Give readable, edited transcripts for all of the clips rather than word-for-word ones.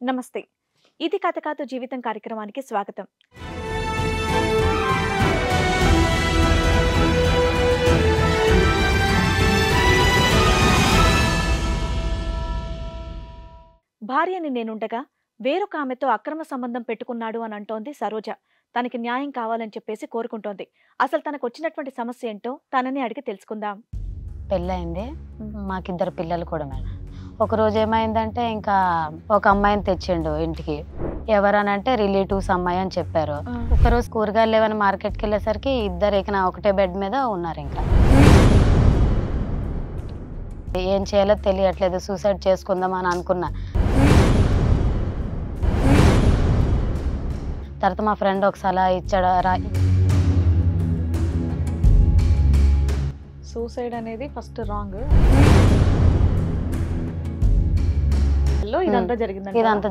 నమస్తే. ఇది కథ కాదు జీవితం కార్యక్రమానికి స్వాగతం. భార్యని నేనుండగా వేరొక ఆమెతో అక్రమ సంబంధం పెట్టుకున్నాడు అని అంటోంది సరోజ. తనకి న్యాయం కావాలని చెప్పేసి కోరుకుంటోంది. అసలు తనకు వచ్చినటువంటి సమస్య ఏంటో తనని అడిగి తెలుసుకుందాం. పెళ్ళయింది, మాకిద్దరు పిల్లలు కూడా మేడం. ఒక రోజు ఏమైందంటే ఇంకా ఒక అమ్మాయిని తెచ్చిండు ఇంటికి. ఎవరనంటే రిలేటివ్స్ అమ్మాయి అని చెప్పారు. ఒకరోజు కూరగాయలు లేవని మార్కెట్కి వెళ్ళేసరికి ఇద్దరు ఇక ఒకటే బెడ్ మీద ఉన్నారు. ఇంకా ఏం చేయాలో తెలియట్లేదు, సూసైడ్ చేసుకుందాం అని అనుకున్నా. తర్వాత మా ఫ్రెండ్ ఒక సలహా ఇచ్చాడు. సూసైడ్ అనేది ఫస్ట్ రాంగ్. ఇదంతా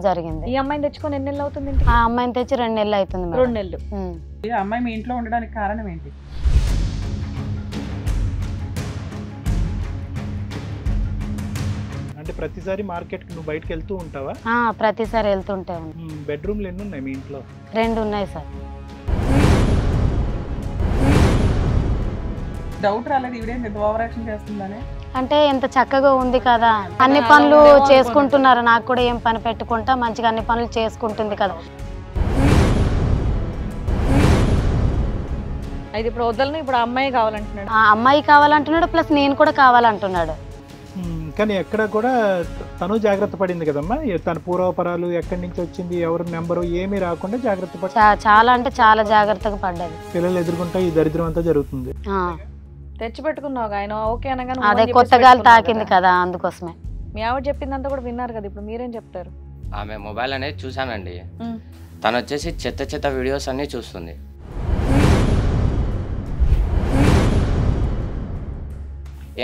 జరిగింది. ఈ అమ్మాయిని తెచ్చుకొని ఎన్ని నెలలు అవుతుంది? ఆ అమ్మాయిని తెచ్చి 2 నెలలు అవుతుంది. 2 నెలలు. ఈ అమ్మాయి మీ ఇంట్లో ఉండడానికి కారణం ఏంటి? అంటే ప్రతిసారి మార్కెట్ కి నువ్వు బయటకు వెళ్తూ ఉంటావా? ప్రతిసారి వెళ్తుంటే. బెడ్రూమ్లు ఎన్ని ఉన్నాయి మీ ఇంట్లో? 2 ఉన్నాయి సార్. డౌట్ రాలేదు ఈవిడేం పెద్ద ఓవర్ యాక్షన్ చేస్తుందని? అంటే ఎంత చక్కగా ఉంది కదా, అన్ని పనులు చేసుకుంటున్నారు. నాకు కూడా ఏం పని పెట్టుకుంటా మంచిగా అన్ని పనులు చేసుకుంటుంది కదా. అయితే ఇప్పుడు వదలను, ఇప్పుడు అమ్మాయి కావాలంటున్నాడు. ఆ అమ్మాయి కావాలంటున్నాడు, ప్లస్ నేను కూడా కావాలంటున్నాడు. కానీ ఎక్కడ కూడా తను జాగ్రత్త పడింది కదమ్మా. తన పూర్వపరాలు ఎక్కడి నుంచి వచ్చింది, ఎవరి నెంబరు ఏమీ రాకుండా జాగ్రత్త పడి చాలా అంటే చాలా జాగ్రత్తగా పడ్డది. పిల్లలు ఎదుర్కొంటే ఈ దరిద్రం అంతా జరుగుతుంది. తెచ్చి పెట్టుకున్నావు ఆయన ఓకే అనగానే అదే కొత్తగా తాకింది కదా, అందుకోసమే. మీ ఆవిడ చెప్పిందంతా కూడా విన్నారు కదా, ఇప్పుడు మీరేం చెప్తారు? ఆమె మొబైల్ అనేది చూసానండి. తను వచ్చేసి చెత్త వీడియోస్ అన్ని చూస్తుంది.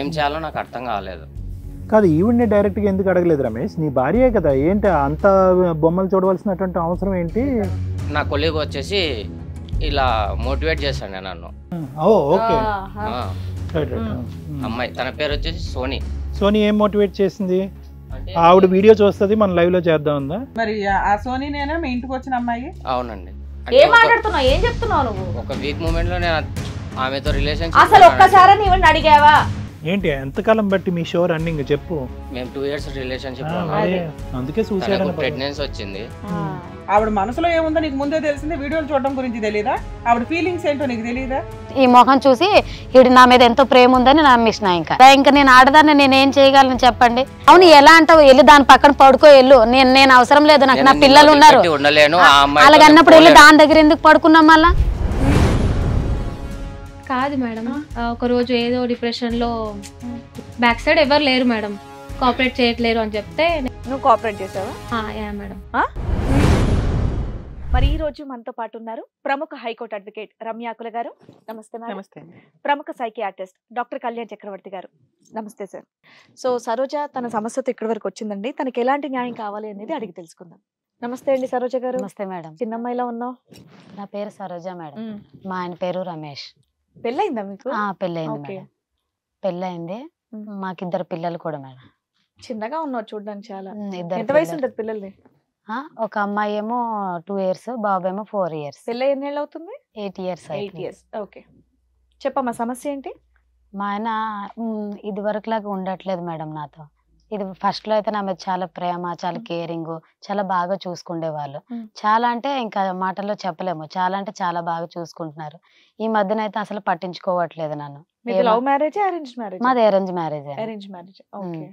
ఏం చేయాలో నాకు అర్థం కాలేదు. కాదు, ఈవిడ్ని డైరెక్ట్గా ఎందుకు అడగలేదు రమేష్? నీ భార్యే కదా, ఏంటి అంత బొమ్మలు చూడవలసినటువంటి అవసరం ఏంటి? నా కొలీగ్ వచ్చేసి ఇలా మోటివేట్ చేశాను నన్ను. అమ్మాయి తన పేరు వచ్చేసి సోనీ ఏం మోటివేట్ చేసింది? ఆవిడ వీడియో చూస్తుంది, మన లైవ్ లో చేద్దాం ఉందా? మరి ఆ సోనీ నేనా మీ ఇంటికి వచ్చిన అమ్మాయి? అవునండి. ఏం మాట్లాడుతున్నావు, ఏం చెప్తున్నావు నువ్వు? ఒక వీక్ మూమెంట్ లో నేను ఆమెతో రిలేషన్. అసలు ఒక్కసారి నీవు అడిగావా? ఏంటి ఎంతకాలం బట్టి మీ షో రన్నింగ్ చెప్పు? మేము 2 years రిలేషన్షిప్. అందుకే సూసైడ్ ప్రెగ్నెన్సీ వచ్చింది. ఆవిడ మనసులో ఏముందో నీకు ముందే తెలిసింది, వీడియోలు చూడడం గురించి తెలియదా? ఆవిడ ఫీలింగ్స్ ఏంటో నీకు తెలియదా? ఈ మొహం చూసి వీడు నా మీద ఎంతో ప్రేమ ఉందని నమ్మిసిన. ఇంకా నేను ఆడదాన్ని, నేనేం చేయగలను చెప్పండి? అవును, ఎలా అంటావు? వెళ్ళి దాని పక్కన పడుకో, వెళ్ళు. నేను అవసరం లేదు, నాకు నా పిల్లలు ఉన్నారు. అలాగన్నప్పుడు వెళ్ళి దాని దగ్గర ఎందుకు పడుకున్నాం? మళ్ళా కాదు మేడం, ఒక రోజు ఏదో డిప్రెషన్లో బ్యాక్ సైడ్ ఎవరు లేరు మేడం, కోఆపరేట్ చేయట్లేరు అని చెప్తే నువ్వు కోఆపరేట్ చేసావా? Yeah madam. మరి ఈ రోజు మనతో పాటు ఉన్నారు ప్రముఖ హైకోర్టు అడ్వకేట్ రమ్యాకుల గారు. నమస్తే మేడం. నమస్తే. ప్రముఖ సైకియాట్రిస్ట్ డాక్టర్ కళ్యాణ్ చక్రవర్తి గారు. నమస్తే సార్. సో సరోజ తన సమస్యతో ఇక్కడి వరకు వచ్చిందండి. తనకి ఎలాంటి న్యాయం కావాలి అనేది అడిగి తెలుసుకుందాం. నమస్తే అండి సరోజ గారు. నమస్తే మేడం. చిన్నమ్మాయిలా ఉన్నావు. నా పేరు సరోజ మేడం. మా ఆయన పేరు రమేష్. పెళ్ళయిందా మీకు? పెళ్ళయింది మేడం. పెళ్ళయింది, మాకిద్దరు పిల్లలు కూడా మేడం. చిన్నగా ఉన్నావు చూడడానికి చాలా. ఇద్దరు. ఎంత వయసు ఉంటుంది పిల్లల్ని? ఒక అమ్మాయి ఏమో 2 years, బాబు ఏమో 4 years. పెళ్ళి ఎన్నేళ్ళు అవుతుంది? 8 years. 8 years. ఓకే, చెప్పమ్మా సమస్య ఏంటి? మా ఆయన ఇది వరకు లాగా ఉండట్లేదు మేడం నాతో. ఇది ఫస్ట్ లో అయితే నా మీద చాలా ప్రేమ, చాలా కేరింగ్, చాలా బాగా చూసుకుండేవాళ్ళు. చాలా అంటే ఇంకా మాటల్లో చెప్పలేము, చాలా అంటే చాలా బాగా చూసుకుంటున్నారు. ఈ మధ్యన అయితే అసలు పట్టించుకోవట్లేదు నన్ను. Love marriage, arrange marriage? మాది arrange marriage. Arrange marriage. Okay,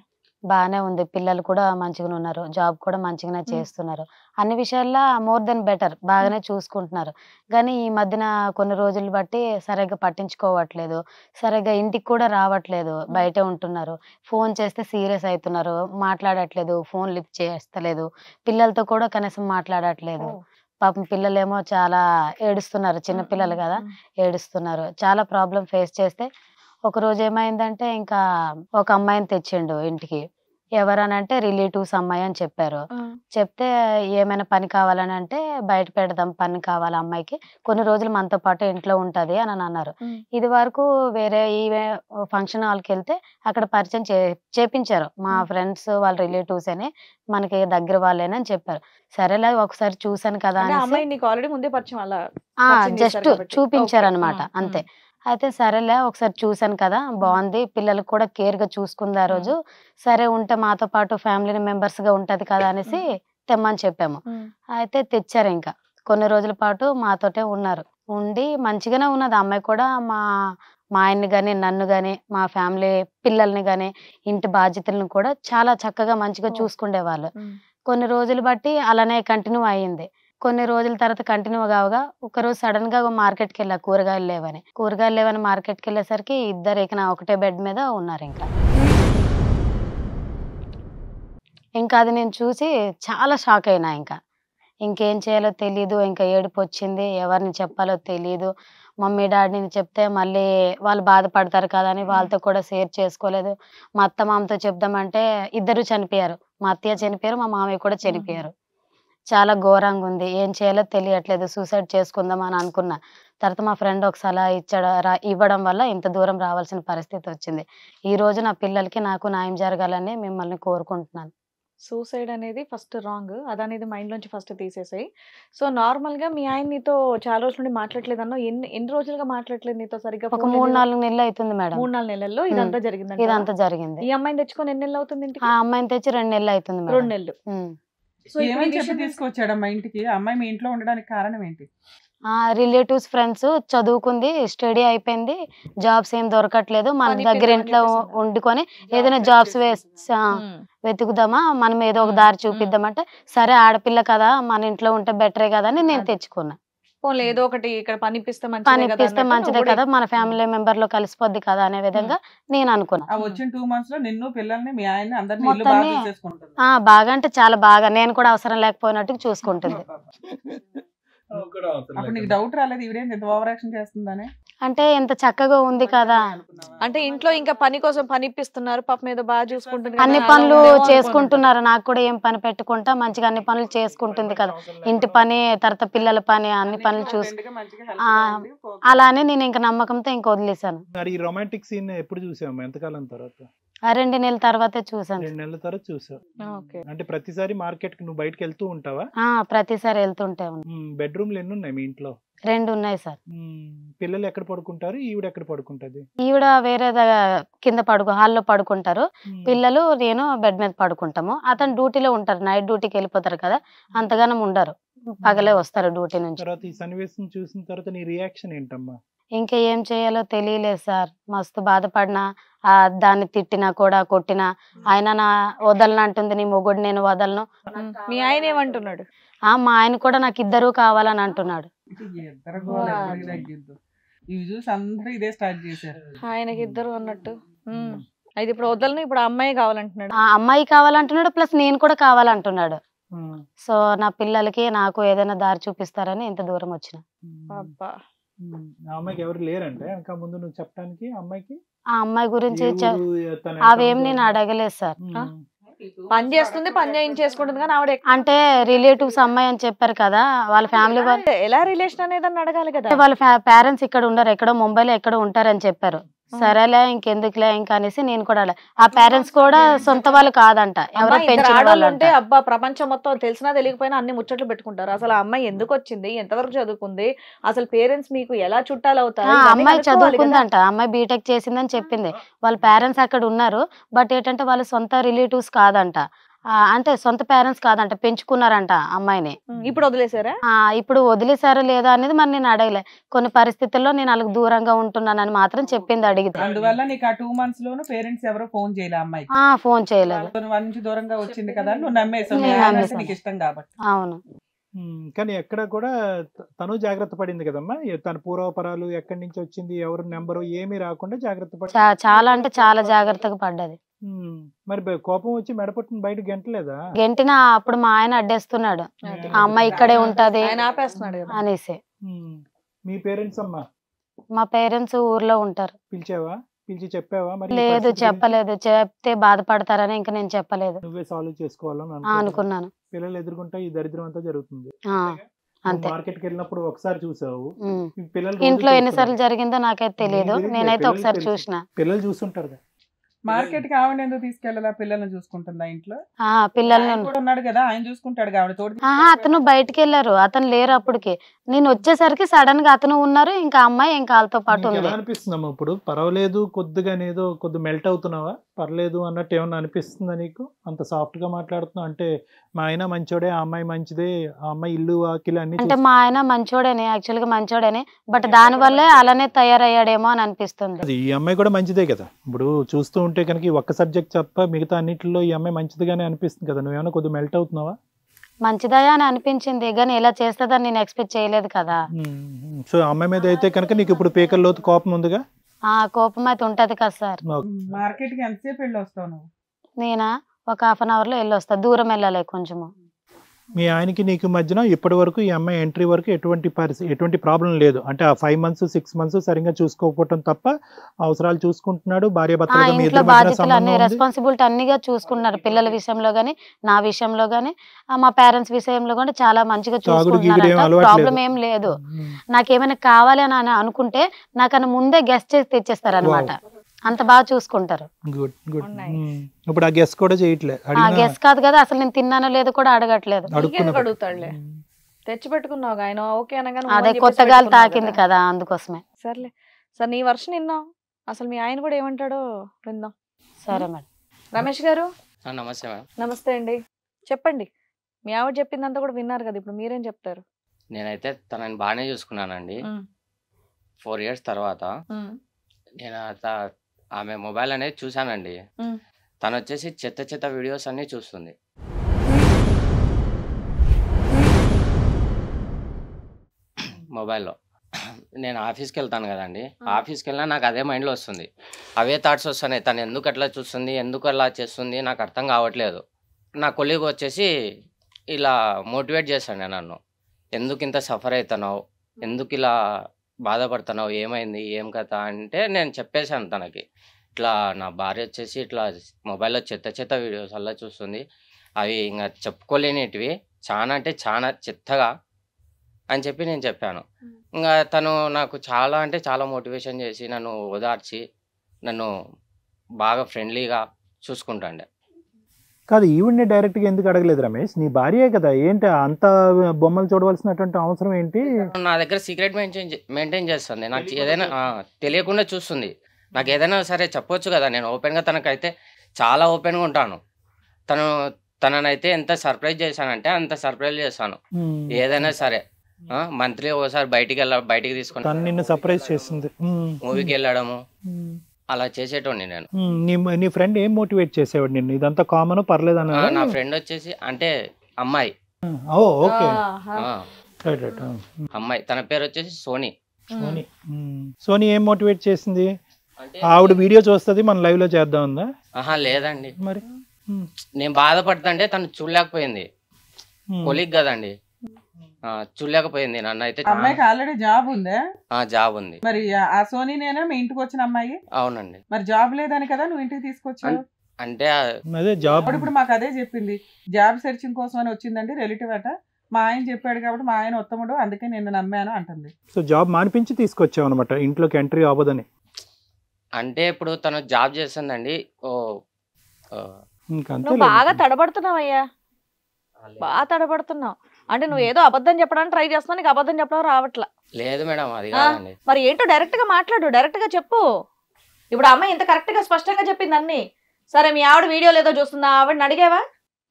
బాగానే ఉంది. పిల్లలు కూడా మంచిగానే ఉన్నారు, జాబ్ కూడా మంచిగానే చేస్తున్నారు. అన్ని విషయాల్లో మోర్ దెన్ బెటర్, బాగానే చూసుకుంటున్నారు. కానీ ఈ మధ్యన కొన్ని రోజులు బట్టి సరిగ్గా పట్టించుకోవట్లేదు, సరిగ్గా ఇంటికి కూడా రావట్లేదు, బయటే ఉంటున్నారు. ఫోన్ చేస్తే సీరియస్ అవుతున్నారు, మాట్లాడట్లేదు, ఫోన్ లిఫ్ట్ చేస్తలేదు. పిల్లలతో కూడా కనీసం మాట్లాడట్లేదు. పాపం పిల్లలేమో చాలా ఏడుస్తున్నారు, చిన్న పిల్లలు కదా, ఏడుస్తున్నారు. చాలా ప్రాబ్లం ఫేస్ చేస్తే ఒక రోజు ఏమైందంటే ఇంకా ఒక అమ్మాయిని తెచ్చిండు ఇంటికి. ఎవరని అంటే రిలేటివ్స్ అమ్మాయి అని చెప్పారు. ఆ. చెప్తే ఏమైనా పని కావాలని అంటే బయట పెడదాం, పని కావాలి అమ్మాయికి, కొన్ని రోజులు మనతో పాటు ఇంట్లో ఉంటది అని అన్నారు. ఉమ్. ఇది వరకు వేరే ఈ ఫంక్షన్ హాల్కి వెళ్తే అక్కడ పరిచయం చేపించారు. మా ఫ్రెండ్స్ వాళ్ళ రిలేటివ్స్ అని, మనకి దగ్గర వాళ్ళేనని చెప్పారు. సరేలే ఒకసారి చూసాను కదా అంటే అనేసి అమ్మాయి నీకు ఆల్రెడీ ముందే పరిచయం అలా పరిచయం చేశారు జస్ట్ కాబట్టి. చూపించారు ఓకే. అనమాట, ఆ, అంతే. అయితే సరేలే ఒకసారి చూసాను కదా, బాగుంది, పిల్లలకు కూడా కేర్ గా చూసుకుంది ఆ రోజు, సరే ఉంటే మాతో పాటు ఫ్యామిలీ మెంబర్స్ గా ఉంటది కదా అనేసి తెమ్మని చెప్పాము. ఉమ్. అయితే తెచ్చారు. ఇంకా కొన్ని రోజుల పాటు మాతోటే ఉన్నారు. ఉండి మంచిగానే ఉన్నది అమ్మాయి కూడా. మా మా ఆయన్ని గాని, నన్ను గాని, మా ఫ్యామిలీ పిల్లల్ని గాని, ఇంటి బాధ్యతలను కూడా చాలా చక్కగా మంచిగా ఓ. చూసుకునేవాళ్ళు. ఉమ్. కొన్ని రోజులు బట్టి అలానే కంటిన్యూ అయ్యింది. కొన్ని రోజుల తర్వాత కంటిన్యూ కావగా ఒకరోజు సడన్ గా మార్కెట్కి వెళ్ళా, కూరగాయలు లేవని మార్కెట్కి వెళ్ళేసరికి ఇద్దరు ఒకటే బెడ్ మీద ఉన్నారు. ఇంకా అది నేను చూసి చాలా షాక్ అయినా. ఇంకేం చేయాలో తెలీదు, ఇంకా ఏడుపు వచ్చింది, ఎవరిని చెప్పాలో తెలీదు. మమ్మీ డాడీని చెప్తే మళ్ళీ వాళ్ళు బాధపడతారు కదా అని వాళ్ళతో కూడా షేర్ చేసుకోలేదు. మా అత్త మామతో చెప్దామంటే ఇద్దరు చనిపోయారు. మా అత్తయ్య చనిపోయారు, మా మామయ్య కూడా చనిపోయారు. చాలా ఘోరంగా ఉంది, ఏం చేయాలో తెలియట్లేదు, సూసైడ్ చేసుకుందాం అని అనుకున్నా. తర్వాత మా ఫ్రెండ్ ఒక సలహా ఇవ్వడం వల్ల ఇంత దూరం రావాల్సిన పరిస్థితి వచ్చింది. ఈ రోజు నా పిల్లలకి నాకు న్యాయం జరగాలని మిమ్మల్ని కోరుకుంటున్నాను. సూసైడ్ అనేది ఫస్ట్ రాంగ్, అదనేది మైండ్ లోంచి ఫస్ట్ తీసేసాయి. సో నార్మల్ గా మీ ఆయన నీతో చాలా రోజుల నుండి మాట్లాడలేదు అన్నా, ఎన్ని రోజులుగా మాట్లాడలేదు నీతో సరిగ్గా? ఒక 3-4 నెలలు అవుతుంది మేడం. 3-4 నెలల్లో ఇదంతా జరిగింది. ఇదంతా జరిగింది. ఈ అమ్మాయిని తెచ్చుకొని ఎన్ని నెలలు అవుతుంది ఇంటికి? ఆ అమ్మాయిని తెచ్చి 2 నెలలు అవుతుంది 2 మేడం. నెలలు. సో ఏమని చెప్పి తీసుకొచ్చాడమ్మా ఇంటికి? అమ్మాయి మీ ఇంట్లో ఉండడానికి కారణం ఏంటి? రిలేటివ్స్ ఫ్రెండ్స్, చదువుకుంది, స్టడీ అయిపోయింది, జాబ్స్ ఏం దొరకట్లేదు, మన పని దగ్గర పెడదామని ఇంట్లో చెప్పేసి వండుకొని ఏదైనా జాబ్స్ వెతుకుదామా, మనం ఏదో ఒక దారి చూపిద్దామంటే సరే ఆడపిల్ల కదా, మన ఇంట్లో ఉంటే బెటరే కదా అని నేను తెచ్చుకున్నా. పోన్లే ఏదో ఒకటి ఇక్కడ పని ఇప్పిస్తే పని ఇప్పిస్తే మంచిదే కదా, మన ఫ్యామిలీ మెంబర్ లో కలిసిపోద్ది కదా అనే విధంగా నేను అనుకున్నా. ఆ వచ్చిన 2 months లో నిన్ను, పిల్లల్ని, మీ ఆయన్ని అందరినీ ఇల్లు మొత్తాన్ని బాగా చూసేసుకుంటుంది. బాగా అంటే చాలా బాగా, నేను కూడా అవసరం లేకపోయినట్టు చూసుకుంటుంది. అప్పుడు నీకు డౌట్ రాలేదు ఈవిడేం ఇంత ఓవర్ యాక్షన్ చేస్తుందని? అంటే ఎంత చక్కగా ఉంది కదా, అంటే ఇంట్లో ఇంకా పని కోసం పని ఇప్పిస్తున్నారు, పాపం ఏదో బాగా చూసుకుంటుంది, అన్ని పనులు చేసుకుంటున్నారు, నాకు కూడా ఏం పని పెట్టుకుంటా మంచిగా అన్ని పనులు చేసుకుంటుంది కదా, ఇంటి పని తర్వాత పిల్లల పని అన్ని పనులు చూసి అలా అని నేను ఇంకా నమ్మకంతో ఇంకా వదిలేసాను. మరి ఈ రొమాంటిక్ సీన్ ఎప్పుడు చూసాము? ఎంతకాలం తర్వాత? 2 నెలల తర్వాతే చూసాను. 2 నెలల తర్వాత చూసావు. ఓకే. అంటే ప్రతిసారి మార్కెట్ కి నువ్వు బయటకు వెళ్తూ ఉంటావా? ప్రతిసారి వెళ్తుంటే. బెడ్రూమ్లు ఎన్ని ఉన్నాయి మీ ఇంట్లో? 2 ఉన్నాయి సార్. పిల్లలు ఎక్కడ పడుకుంటారు, ఈవిడ ఎక్కడ పడుకుంటది? ఈవిడ వేరే కింద హాల్లో పడుకుంటారు, పిల్లలు నేను బెడ్ మీద పడుకుంటాము. అతను డ్యూటీలో ఉంటారు, నైట్ డ్యూటీకి వెళ్ళిపోతారు కదా, అంతగానం ఉండరు, పగలే వస్తారు డ్యూటీ నుంచి. తర్వాత ఈ సన్నివేశం చూసిన తర్వాత నీ రియాక్షన్ ఏంటమ్మా? ఇంకా ఏం చేయాలో తెలియలేదు సార్, మస్తు బాధపడినా, దాన్ని తిట్టినా కూడా కొట్టినా, ఆయన నా వదలను అంటుంది, నీ మొగుడు నేను వదలను. మీ ఆయన ఏమంటున్నాడు? మా ఆయన కూడా నాకు ఇద్దరు కావాలని అంటున్నాడు. ఇవి చూసి అందరూ ఇదే స్టార్ట్ చేశారు, ఆయనకి ఇద్దరు అన్నట్టు. అయితే ఇప్పుడు వదలను, ఇప్పుడు అమ్మాయి కావాలంటున్నాడు. అమ్మాయి కావాలంటున్నాడు, ప్లస్ నేను కూడా కావాలంటున్నాడు. సో నా పిల్లలకి నాకు ఏదైనా దారి చూపిస్తారని ఇంత దూరం వచ్చిన. అబ్బా, అమ్మాయికి ఎవరు లేరంటే ఇంకా ముందు నువ్వు చెప్పడానికి? అమ్మాయికి ఆ అమ్మాయి గురించి అవేం నేను అడగలేదు సార్. పని చేస్తుంది, పని చేయించేసుకుంటుంది, కానీ ఆవిడ అంటే రిలేటివ్స్ అమ్మాయి అని చెప్పారు కదా, వాళ్ళ ఫ్యామిలీ వాళ్ళు ఎలా రిలేషన్ అనేది అడగాలి కదా. వాళ్ళ పేరెంట్స్ ఇక్కడ ఉండరు, ఎక్కడో ముంబైలో ఎక్కడో ఉంటారని చెప్పారు. సరేలే ఇంకెందుకులే ఇంకా అనేసి నేను కూడా ఆ పేరెంట్స్ కూడా సొంత వాళ్ళు కాదంట, ఎవరో పెంచిన వాళ్ళు ఉంటే అబ్బా ప్రపంచం మొత్తం తెలిసినా తెలియకపోయినా అన్ని ముచ్చట్లు పెట్టుకుంటారు. అసలు ఆ అమ్మాయి ఎందుకు వచ్చింది, ఎంతవరకు చదువుకుంది, అసలు పేరెంట్స్ మీకు ఎలా చుట్టాలు అవుతారు? అమ్మాయి చదువుకుందంట, అమ్మాయి బీటెక్ చేసిందని చెప్పింది. వాళ్ళ పేరెంట్స్ అక్కడ ఉన్నారు, బట్ ఏంటంటే వాళ్ళ సొంత రిలేటివ్స్ కాదంట, అంటే సొంత పేరెంట్స్ కాదంట, పెంచుకున్నారంట అమ్మాయిని. ఇప్పుడు వదిలేసారా? ఇప్పుడు వదిలేసారా లేదా అనేది మరి నేను అడగలే. కొన్ని పరిస్థితుల్లో నేను వాళ్ళకి దూరంగా ఉంటున్నానని మాత్రం చెప్పింది అడిగితే. అందువల్ల నీకు ఆ 2 months లోను పేరెంట్స్ ఎవరో ఫోన్ చేయలే అమ్మాయి? ఫోన్ చేయలేదు. వాళ్ళ నుంచి దూరంగా వచ్చింది కదా, నువ్వు నమ్మేసావు, నీకు ఇష్టం కాబట్టి. అవును. కానీ ఎక్కడ కూడా తను జాగ్రత్త పడింది కదమ్మా, తన పూర్వపరాలు ఎక్కడి నుంచి వచ్చింది, ఎవరు నెంబరు ఏమీ రాకుండా జాగ్రత్త పడి చాలా అంటే చాలా జాగ్రత్తగా పడ్డది. మరి కోపం వచ్చి మెడపట్టుని బయట గెంటలేదా? గెంటినా అప్పుడు మా ఆయన అడ్డేస్తున్నాడు, ఆ అమ్మాయి ఇక్కడే ఉంటది అనేసి. మీ పేరెంట్స్ అమ్మా? మా పేరెంట్స్ ఊర్లో ఉంటారు. పిలిచావా? పిలిచి చెప్పావా మరి ఈ లేదు పరిస్థితి గురించి? చెప్పలేదు, చెప్తే బాధపడతారని ఇంకా నేను చెప్పలేదు. నువ్వే సాల్వ్ చేసుకోవాలని అనుకున్నాను. పిల్లలు ఎదుర్కొంటే ఈ దరిద్రం అంతా జరుగుతుంది. అంతే. మార్కెట్కి వెళ్ళినప్పుడు ఒకసారి చూసావు, ఉమ్. ఈ పిల్లలు రోజు ఇంట్లో చూస్తున్నారు. ఎన్నిసార్లు జరిగిందో నాకైతే తెలియదు, తెలియదులే, నేనైతే పిల్లలు ఒకసారి తెలుసు. చూసిన. పిల్లలు చూస్తుంటారు కదా. మార్కెట్ కి ఆవిడ ఎందుకు తీసుకెళ్ళాలా? పిల్లల్ని చూసుకుంటుందా ఇంట్లో? పిల్లల్ని ఆయన కూడా ఉన్నాడు కదా, ఆయన చూసుకుంటాడు ఆవిడ తోడు. అతను బయటికి వెళ్ళారు, అతను లేరు అప్పటికి. నేను వచ్చేసరికి సడన్ గా అతను ఉన్నారు, ఇంకా అమ్మాయి ఇంకా వాళ్ళతో పాటు నీకు ఉంది. ఎలా అనిపిస్తుందమ్మా ఇప్పుడు? పర్వాలేదు, కొద్దిగా ఏదో కొద్ది మెల్ట్ అవుతున్నావా? పర్లేదు అన్నట్టు ఏమన్నా అనిపిస్తుందా నీకు? అంత సాఫ్ట్ గా మాట్లాడుతున్నావు అంటే మా ఆయన మంచోడే, ఆ అమ్మాయి మంచిదే, ఆ అమ్మాయి ఇల్లు వాకిలు అన్ని అంటే మా ఆయన మంచోడేనే, యాక్చువల్ గా మంచోడేనే, బట్ దాని వల్లే అలానే తయారయ్యాడేమో అని అనిపిస్తుంది. అది ఈ అమ్మాయి కూడా మంచిదే కదా. ఇప్పుడు చూస్తూ ఉంటే కనుక ఈ ఒక్క సబ్జెక్ట్ తప్ప మిగతా అన్నిటిలో ఈ అమ్మాయి మంచిదిగానే అనిపిస్తుంది కదా. నువ్వేమైనా కొద్దిగా మెల్ట్ అవుతున్నావా? మంచిదయా అని అనిపించింది, కానీ ఇలా చేస్తుందని నేను ఎక్స్పెక్ట్ చేయలేదు కదా. సో అమ్మాయి మీద అయితే కనుక నీకు ఇప్పుడు పీకల్లోతు కోపం ఉందిగా? కోపం అయితే ఉంటది కదా సార్. మార్కెట్ కి ఎంతసేపు వెళ్ళి వస్తావు నువ్వు? నేనా ఒక 1/2 hour లో వెళ్ళి వస్తా, దూరం వెళ్ళాలి కొంచెము. మీ ఆయనకి నీకు మధ్యన ఇప్పటి వరకు ఈ అమ్మాయి ఎంట్రీ వరకు ఎటువంటి ప్రాబ్లం లేదు అంటే ఆ 5 months 6 months సరిగ్గా చూసుకోకపోవటం తప్ప అవసరాలు చూసుకుంటున్నాడు. భార్య భర్తలుగా మీ ఇంట్లో ఇద్దరి మధ్యన బాధ్యతలు సంబంధం అన్ని ఉంది. రెస్పాన్సిబిలిటీ అన్నిగా చూసుకున్నారు, పిల్లల విషయంలో గానీ నా విషయంలో గానీ మా పేరెంట్స్ విషయంలో కూడా చాలా మంచిగా తాగుడు గీగుడు ఏం చూసుకుంటున్నారు. అలవాటు ప్రాబ్లం లేదు. ఏం లేదు. నాకేమైనా కావాలి అని అనుకుంటే నాకన్నా ముందే గెస్ట్ చేసి తెచ్చేస్తారు అనమాట, అంత బాగా చూసుకుంటారు. Good good. Nice. ఇప్పుడు ఆ గెస్ కూడా చేయట్లే. గెస్ట్ కాదు కదా, అసలు నేను తిన్నానో లేదో కూడా అడగట్లేదు. ఇంకెందుకు అడుగుతాడులే, తెచ్చి పెట్టుకున్నావు ఆయన ఓకే అనగానే అదే నువ్వు కొత్త చెప్పేసి గాలి పెట్టుకున్నావు తాకింది కదా, అందుకోసమే. సర్లే సార్, నీ వర్షన్ విన్నాం, అసలు మీ ఆయన కూడా ఏమంటాడో విందాం. సరే మేడం. రమేష్ గారు నమస్తే మేడం. నమస్తే అండి, చెప్పండి. మీ ఆవిడ చెప్పిందంతా కూడా విన్నారు కదా, ఇప్పుడు మీరేం చెప్తారు? నేనైతే తనని బాగానే చూసుకున్నానండి. 4 years తర్వాత నేను ఆమె మొబైల్ అనేది చూశానండి. తను వచ్చేసి చెత్త వీడియోస్ అన్ని చూస్తుంది. మొబైల్లో నేను ఆఫీస్కి వెళ్తాను కదండి, ఆఫీస్కి వెళ్ళినా నాకు అదే మైండ్లో వస్తుంది, అవే థాట్స్ వస్తున్నాయి. తను ఎందుకు అట్లా చూస్తుంది, ఎందుకు అలా చేస్తుంది, నాకు అర్థం కావట్లేదు. నా కొలీగ్ వచ్చేసి ఇలా మోటివేట్ చేశాను నన్ను, ఎందుకు ఇంత సఫర్ అవుతున్నావు, ఎందుకు ఇలా బాధపడుతున్నావు, ఏమైంది, ఏం కథ అంటే నేను చెప్పేశాను తనకి, ఇట్లా నా భార్య వచ్చేసి ఇట్లా మొబైల్లో చెత్త వీడియోస్ అలా చూస్తుంది, అవి ఇంకా చెప్పుకోలేనిటివి, చాలా అంటే చాలా చెత్తగా అని చెప్పి నేను చెప్పాను. ఇంకా తను నాకు చాలా అంటే చాలా మోటివేషన్ చేసి నన్ను ఓదార్చి నన్ను బాగా ఫ్రెండ్లీగా చూసుకుంటాండే. కాదు, ఈవిడ్ని డైరెక్ట్గా ఎందుకు అడగలేదు రమేష్? నీ భార్యే కదా, ఏంటి అంత బొమ్మలు చూడవలసినటువంటి అవసరం ఏంటి? నా దగ్గర సీక్రెట్ మెయింటైన్ చేస్తుంది, నాకు ఏదైనా తెలియకుండా చూస్తుంది. నాకు ఏదైనా సరే చెప్పొచ్చు కదా, నేను ఓపెన్గా తనకైతే చాలా ఓపెన్గా ఉంటాను. తననైతే ఎంత సర్ప్రైజ్ చేశానంటే అంత సర్ప్రైజ్ చేశాను. ఏదైనా సరే మంత్లీ ఒకసారి బయటికి తీసుకుని తను నిన్ను సర్ప్రైజ్ చేసింది, మూవీకి వెళ్ళడము అలా చేసేటోండి నేను. నీ ఫ్రెండ్ ఏం మోటివేట్ చేసేవాడు నిన్ను? ఇదంతా కామన్, పర్లేదు అన్న. నా ఫ్రెండ్ వచ్చేసి అంటే అమ్మాయి, ఓకే, అమ్మాయి తన పేరు వచ్చేసి సోనీ. సోనీ ఏం మోటివేట్ చేసింది? ఆవిడ వీడియో చూస్తుంది, మన లైవ్ లో చేద్దాం ఉందా? లేదండి, మరి నేను బాధపడుతుంటే తను చూడలేకపోయింది. కొలీగ్ కదండి, చూడలేకపోయింది నన్ను. అయితే అమ్మాయికి ఆల్రెడీ జాబ్ ఉందా? జాబ్ ఉంది. మరి ఆ సోనీనేనా మీ ఇంటికి వచ్చిన అమ్మాయి? అవునండి. మరి జాబ్ లేదని కదా నువ్వు ఇంటికి తీసుకొచ్చావు? అంటే అదే జాబ్. ఇప్పుడు మాకు అదే చెప్పింది, జాబ్ సెర్చింగ్ కోసం అని వచ్చిందండి, రిలేటివ్ అట, మా ఆయన చెప్పాడు కాబట్టి మా ఆయన ఉత్తముడు, అందుకే నేను నమ్మాను అంటుంది. సో జాబ్ మానిపించి తీసుకొచ్చావు అనమాట, ఇంట్లోకి ఎంట్రీ అవ్వదని. అంటే ఇప్పుడు తను జాబ్ చేస్తుందండి. నువ్వు బాగా తడబడుతున్నావయ్యా, బాగా తడబడుతున్నావు. అంటే నువ్వు ఏదో అబద్ధం చెప్పడానికి ట్రై చేస్తున్నావు, నీకు అబద్ధం చెప్పడం రావట్లా. లేదు మేడం, అది కాదండి. మరి ఏంటో డైరెక్ట్ గా మాట్లాడు, డైరెక్ట్ గా చెప్పు. ఇప్పుడు అమ్మాయి ఇంత కరెక్ట్ గా స్పష్టంగా చెప్పింది అన్ని. సరే, మీ ఆవిడ వీడియోలు ఏదో చూస్తుందా, ఆవిడని అడిగావా?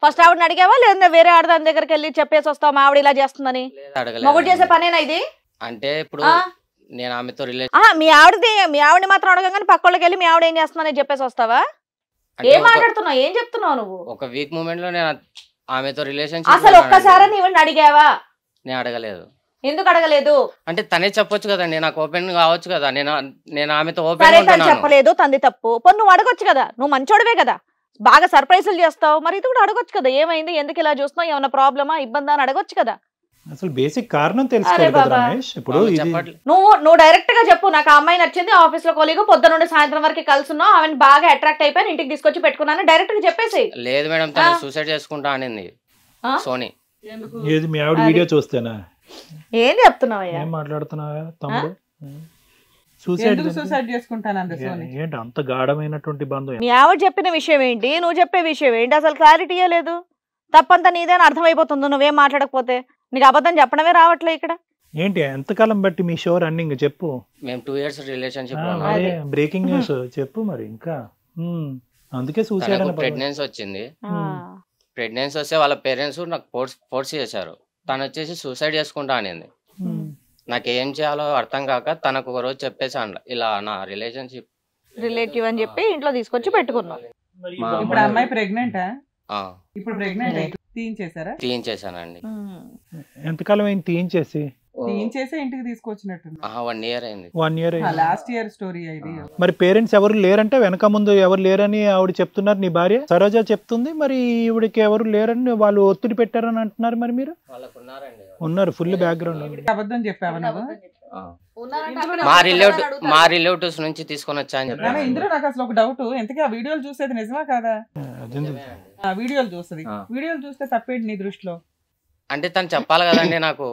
ఫస్ట్ ఆవిడని అడిగావా, లేదా వేరే ఆడదాని దగ్గరికి వెళ్ళి చెప్పేసి వస్తావు మా ఆవిడ ఇలా చేస్తుందని? మొగుడు చేసే పనేనా ఇది? అంటే ఇప్పుడు నేను ఆమెతో మీ ఆవిడని మాత్రం అడగగానే పక్కళ్ళకి వెళ్ళి మీ ఆవిడ ఏం చేస్తుందని చెప్పేసి వస్తావా? ఏం మాట్లాడుతున్నావు, ఏం చెప్తున్నావు నువ్వు? ఒక వీక్ మూమెంట్ లో నేను ఆమెతో రిలేషన్ అసలు ఒక్కసారి నీవని అడిగావా? నేను అడగలేదు. ఎందుకు అడగలేదు? అంటే తనే చెప్పొచ్చు కదండి, నాకు ఓపెన్ కావచ్చు కదా, నేను ఆమెతో ఓపెన్ చెప్పలేదు, తంది తప్పు. పోనీ నువ్వు అడగొచ్చు కదా, నువ్వు మంచోడివే కదా, బాగా సర్ప్రైజులు చేస్తావు, మరి ఇది కూడా అడగొచ్చు కదా, ఏమైంది, ఎందుకు ఇలా చూస్తున్నావు, ఏమన్నా ప్రాబ్లమా, ఇబ్బందా అని అడగొచ్చు కదా. అసలు బేసిక్ కారణం తెలుసుకోవాలి అరే కదా బాబా. రమేష్. ఇప్పుడు వాళ్ళు ఇది చెప్పట్లే. నువ్వు డైరెక్ట్ గా చెప్పు, నాకు ఆ అమ్మాయి నచ్చింది, ఆఫీస్ లో కొలీగ్, పొద్దున నుండి సాయంత్రం వరకు కలుసున్నావు, ఆమెను బాగా అట్రాక్ట్ అయిపోయి ఇంటికి తీసుకొచ్చి పెట్టుకున్నాను, డైరెక్ట్ గా చెప్పేసి. లేదు మేడం, తను సూసైడ్ చేసుకుంటా అనింది ఆ? సోని. ఏది మీ ఆవిడ వీడియో చూస్తేనా? ఏం చెప్తున్నావయ్యా? ఏం మాట్లాడుతున్నావా తమ్ముడు? ఎందుకు సూసైడ్ చేసుకుంటాను అంత సోని? ఏంటి అంత గాఢమైనటువంటి బంధం? మీ ఆవిడ చెప్పిన విషయం ఏంటి, నువ్వు చెప్పే విషయం ఏంటి, అసలు క్లారిటీయే లేదు. తప్పంతా నీదేని అర్థమైపోతుంది నువ్వేం మాట్లాడకపోతే. నీకు అబద్ధం చెప్పడమే రావట్లే ఇక్కడ. ఏంటి ఎంతకాలం బట్టి మీ షో రన్నింగ్ చెప్పు. మేము 2 years రిలేషన్షిప్ లో అదే. బ్రేకింగ్ న్యూస్ చెప్పు మరి ఇంకా. అందుకే సూసైడ్ అని ప్రెగ్నెన్సీ వచ్చింది. ప్రెగ్నెన్సీ వస్తే వాళ్ళ పేరెంట్స్ నాకు ఫోర్స్ చేశారు. తను వచ్చేసి సూసైడ్ చేసుకుంటా అనింది. నాకు ఏం చేయాలో అర్థం కాక తనకు ఒక రోజు చెప్పేసాను, ఇలా నా రిలేషన్షిప్ రిలేటివ్ అని చెప్పి ఇంట్లో తీసుకొచ్చి పెట్టుకున్నావు. ఇప్పుడు అమ్మాయి ప్రెగ్నెంటా? ఇప్పుడు ప్రెగ్నెంట్ తీయించేసారా? తీయించేసానండి. ఎంతకాలం అయింది తీయించేసి? తీయించేసే ఇంటికి తీసుకొచ్చినట్టు 1 year అయింది. 1 year అయింది. లాస్ట్ ఇయర్ స్టోరీ ఇది. మరి పేరెంట్స్ ఎవరు లేరంటే వెనక ముందు ఎవరు లేరని ఆవిడ చెప్తున్నారు, నీ భార్య సరోజ చెప్తుంది. మరి ఈవిడికి ఎవరు లేరని వాళ్ళు ఒత్తిడి పెట్టారని అంటున్నారు. మరి మీరు ఉన్నారు ఫుల్ బ్యాక్గ్రౌండ్. అబద్ధం చెప్పావా నువ్వు? మా రిలేటివ్స్ నుంచి తీసుకొని వచ్చా అని చెప్పాను. ఇందులో నాకు అసలు ఒక డౌట్, ఎంతకీ ఆ వీడియోలు చూసేది నిజమా కాదా? ఆ వీడియోలు చూస్తుంది. వీడియోలు చూస్తే తప్పేంటి నీ దృష్టిలో? అంటే తను చెప్పాలి కదండి నాకు.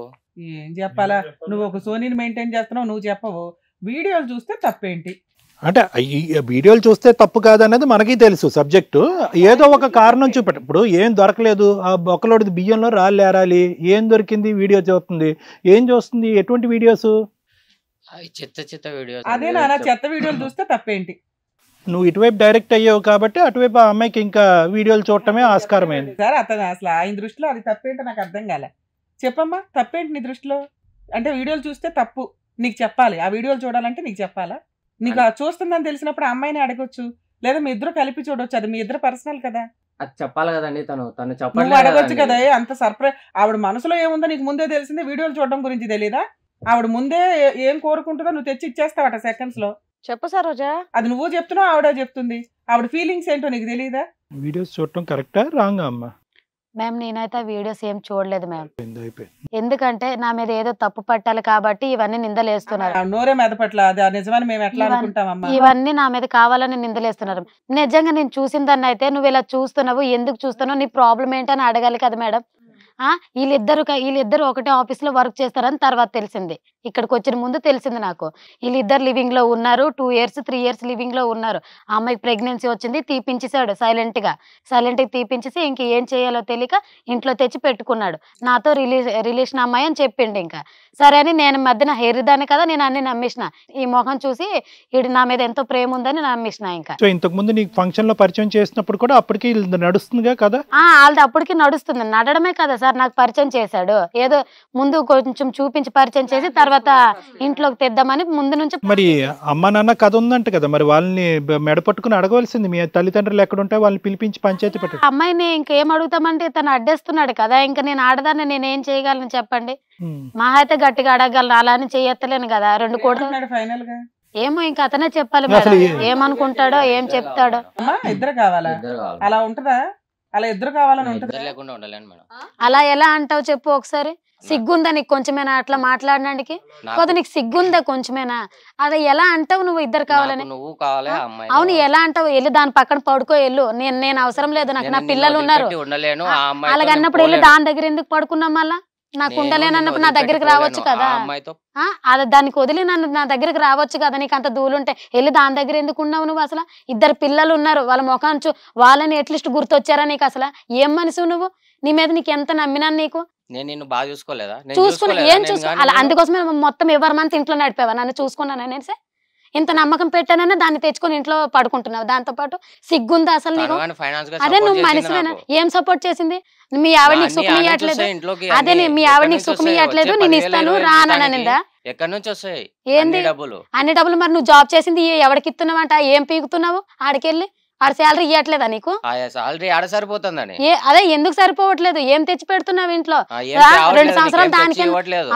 ఏం చెప్పాలా? నువ్వు ఒక సోనీని మెయింటైన్ చేస్తున్నావు, నువ్వు చెప్పవు. వీడియోలు చూస్తే తప్పేంటి? అంటే ఈ వీడియోలు చూస్తే తప్పు కాదనేది మనకి తెలుసు సబ్జెక్టు. ఏదో ఒక కారణం చూపెట్టు. ఇప్పుడు ఏం దొరకలేదు, ఆ బొక్కలోడి బియ్యంలో రాళ్ళు ఏరాలి, ఏం దొరికింది? వీడియో చూస్తుంది. ఏం చూస్తుంది? ఎటువంటి వీడియోస్? చిత్త వీడియోస్. అదే నాన్న, చెత్త వీడియోలు చూస్తే తప్పేంటి? నువ్వు ఇటువైపు డైరెక్ట్ అయ్యావు కాబట్టి అటువైపు ఆ అమ్మాయికి ఇంకా వీడియోలు చూడటమే ఆస్కారమైంది. సార్ అతను అసలు ఆయన దృష్టిలో అది తప్పేంటో నాకు అర్థం కాలే. చెప్పమ్మా, తప్పేంటి నీ దృష్టిలో? అంటే వీడియోలు చూస్తే తప్పు నీకు చెప్పాలి, ఆ వీడియోలు చూడాలంటే నీకు చెప్పాలా? నీకు చూస్తుందని తెలిసినప్పుడు ఆ అమ్మాయిని అడగొచ్చు, లేదా మీ ఇద్దరు కలిపి చూడొచ్చు. అది మీ ఇద్దరు పర్సనల్ కదా, అది చెప్పాలి కదండి. తను నువ్వు చెప్పాలి అడగొచ్చు కదా. అంత సర్ప్రైజ్, ఆవిడ మనసులో ఏముందో నీకు ముందే తెలిసింది. వీడియోలు చూడడం గురించి తెలియదా? ఆవిడ ముందే ఏం కోరుకుంటుందో నువ్వు తెచ్చి ఇచ్చేస్తావట సెకండ్స్ లో. చెప్పు సరోజా. అది నువ్వు చెప్తున్నావు, ఆవిడ చెప్తుంది. ఆవిడ ఫీలింగ్స్ ఏంటో నీకు తెలియదా? వీడియోస్ చూడటం కరెక్టా రాంగా అమ్మా? మ్యామ్ నేనైతే ఆ వీడియోస్ ఏం చూడలేదు మ్యామ్. అయిపోయింది. ఎందుకంటే నా మీద ఏదో తప్పు పట్టాలి కాబట్టి ఇవన్నీ నిందలేస్తున్నారు. నోరే మెదపట్ల అది నిజమని మేము ఎట్లా అనుకుంటామమ్మా? ఇవన్నీ నా మీద కావాలని నిందలేస్తున్నారు. నిజంగా నేను చూసిన దాన్ని అయితే నువ్వు ఇలా చూస్తున్నావు, ఎందుకు చూస్తున్నావు, నీ ప్రాబ్లం ఏంటని అడగాలి కదా మేడం. వీళ్ళిద్దరు ఒకటే ఆఫీస్ లో వర్క్ చేస్తారని తర్వాత తెలిసింది. ఇక్కడికి వచ్చిన ముందు తెలిసింది నాకు. వీళ్ళిద్దరు లివింగ్ లో ఉన్నారు, 2 years 3 years లివింగ్ లో ఉన్నారు. ఆ అమ్మాయికి ప్రెగ్నెన్సీ వచ్చింది, తీపించేశాడు సైలెంట్ గా తీపించేసి ఇంక ఏం చేయాలో తెలియక ఇంట్లో తెచ్చి పెట్టుకున్నాడు. నాతో రిలేషన్ అమ్మాయి అని చెప్పిండు. ఇంకా సరే అని నేను మధ్యన హెరిదాన్ని కదా, నేను అన్ని నమ్మేసిన. ఈ మొహం చూసి వీడు నా మీద ఎంతో ప్రేమ ఉందని నమ్మేసిన. ఇంకా ఇంతకు ముందు నీకు ఫంక్షన్ లో పరిచయం చేసినప్పుడు కూడా అప్పటికి నడుస్తుందిగా కదా? వాళ్ళది అప్పటికి నడుస్తుంది. నడడమే కదా సార్ నాకు పరిచయం చేశాడు. ఏదో ముందు కొంచెం చూపించి పరిచయం చేసి తర్వాత ఇంట్లోకి తెద్దామని ముందు నుంచి. మరి అమ్మ నాన్న కథ ఉందంట కదా, మరి వాళ్ళని మెడ పట్టుకుని అడగవలసింది. మీ తల్లిదండ్రులు ఎక్కడ ఉంటే వాళ్ళని పిలిపించి పంచాయతీ పెట్టారు. అమ్మాయిని ఇంకేం అడుగుతామంటే తను అడ్డేస్తున్నాడు కదా. ఇంకా నేను ఆడదాన్ని నేనేం చేయగలను చెప్పండి? మా అయితే గట్టిగా అడగలను, అలా అని చేయత్తలేను కదా. 2 కోట్లు ఫైనల్ గా ఏమో ఇంకా అతనే చెప్పాలి మేడం. ఏమనుకుంటాడో ఏం చెప్తాడో. ఇద్దరు కావాలా? అలా ఉంటదా? అలా ఇద్దరు కావాలని ఉంటదా? లేకుండా ఉండలేను మేడం. అలా ఎలా అంటావు చెప్పు ఒకసారి. సిగ్గుందా నీకు కొంచెమేనా అట్లా మాట్లాడడానికి? కొద్ది నీకు సిగ్గుందా కొంచెమేనా? అది ఎలా అంటావు నువ్వు ఇద్దరు కావాలని? నువ్వు కావాలి అమ్మాయి. అవును ఎలా అంటావు? వెళ్ళి దాని పక్కన పడుకో వెళ్ళు. నేను అవసరం లేదు, నాకు నా పిల్లలు ఉన్నారు. అలాగన్నప్పుడు వెళ్ళి దాని దగ్గర ఎందుకు పడుకున్నాం? మళ్ళా నాకు ఉండలేనన్నప్పుడు నా దగ్గరికి రావచ్చు కదా. అది దానికి వదిలి నా దగ్గరికి రావచ్చు కదా. నీకు అంత దూలుంటే వెళ్ళి దాని దగ్గర ఎందుకు ఉన్నావు నువ్వు? అసలు 2 పిల్లలు ఉన్నారు, వాళ్ళ ముఖాన్ని వాళ్ళని ఎట్లీస్ట్ గుర్తొచ్చారా నీకు? అసలు ఏం మనసు నువ్వు? నీ మీద నీకు ఎంత నమ్మినాను నీకు. నేను నిన్ను బాగా చూసుకోలేదా? చూసుకున్నా ఏం అలా అందుకోసమే మొత్తం ఎవరి మంత్ ఇంట్లో నడిపావా? నన్ను చూసుకున్నాను అనేసి ఇంత నమ్మకం పెట్టానన్నా దాన్ని తెచ్చుకొని ఇంట్లో పడుకుంటున్నావు. దాంతో పాటు సిగ్గుందా అసలు నీకు? అదే నువ్వు మనిషివేనా? ఏం సపోర్ట్ చేసింది? మీ ఆవిడ నీకు సుఖం ఇవ్వట్లేదు. అదే మీ ఆవిడ నీకు సుఖం ఇవ్వట్లేదు, నేను ఇస్తాను రాననిందా? ఎక్కడి నుంచి వస్తాయి ఏంది అన్ని డబ్బులు? మరి నువ్వు జాబ్ చేసింది ఎవరికి ఇస్తున్నావంట? ఏం పీకుతున్నావు? ఆడికెళ్ళి ఆడ శాలరీ ఇవ్వట్లేదా నీకు? సాలరీ ఆడ సరిపోతుందని. అదే ఎందుకు సరిపోవట్లేదు? ఏం తెచ్చి పెడుతున్నావు ఇంట్లో? 2 సంవత్సరాలు దానికి.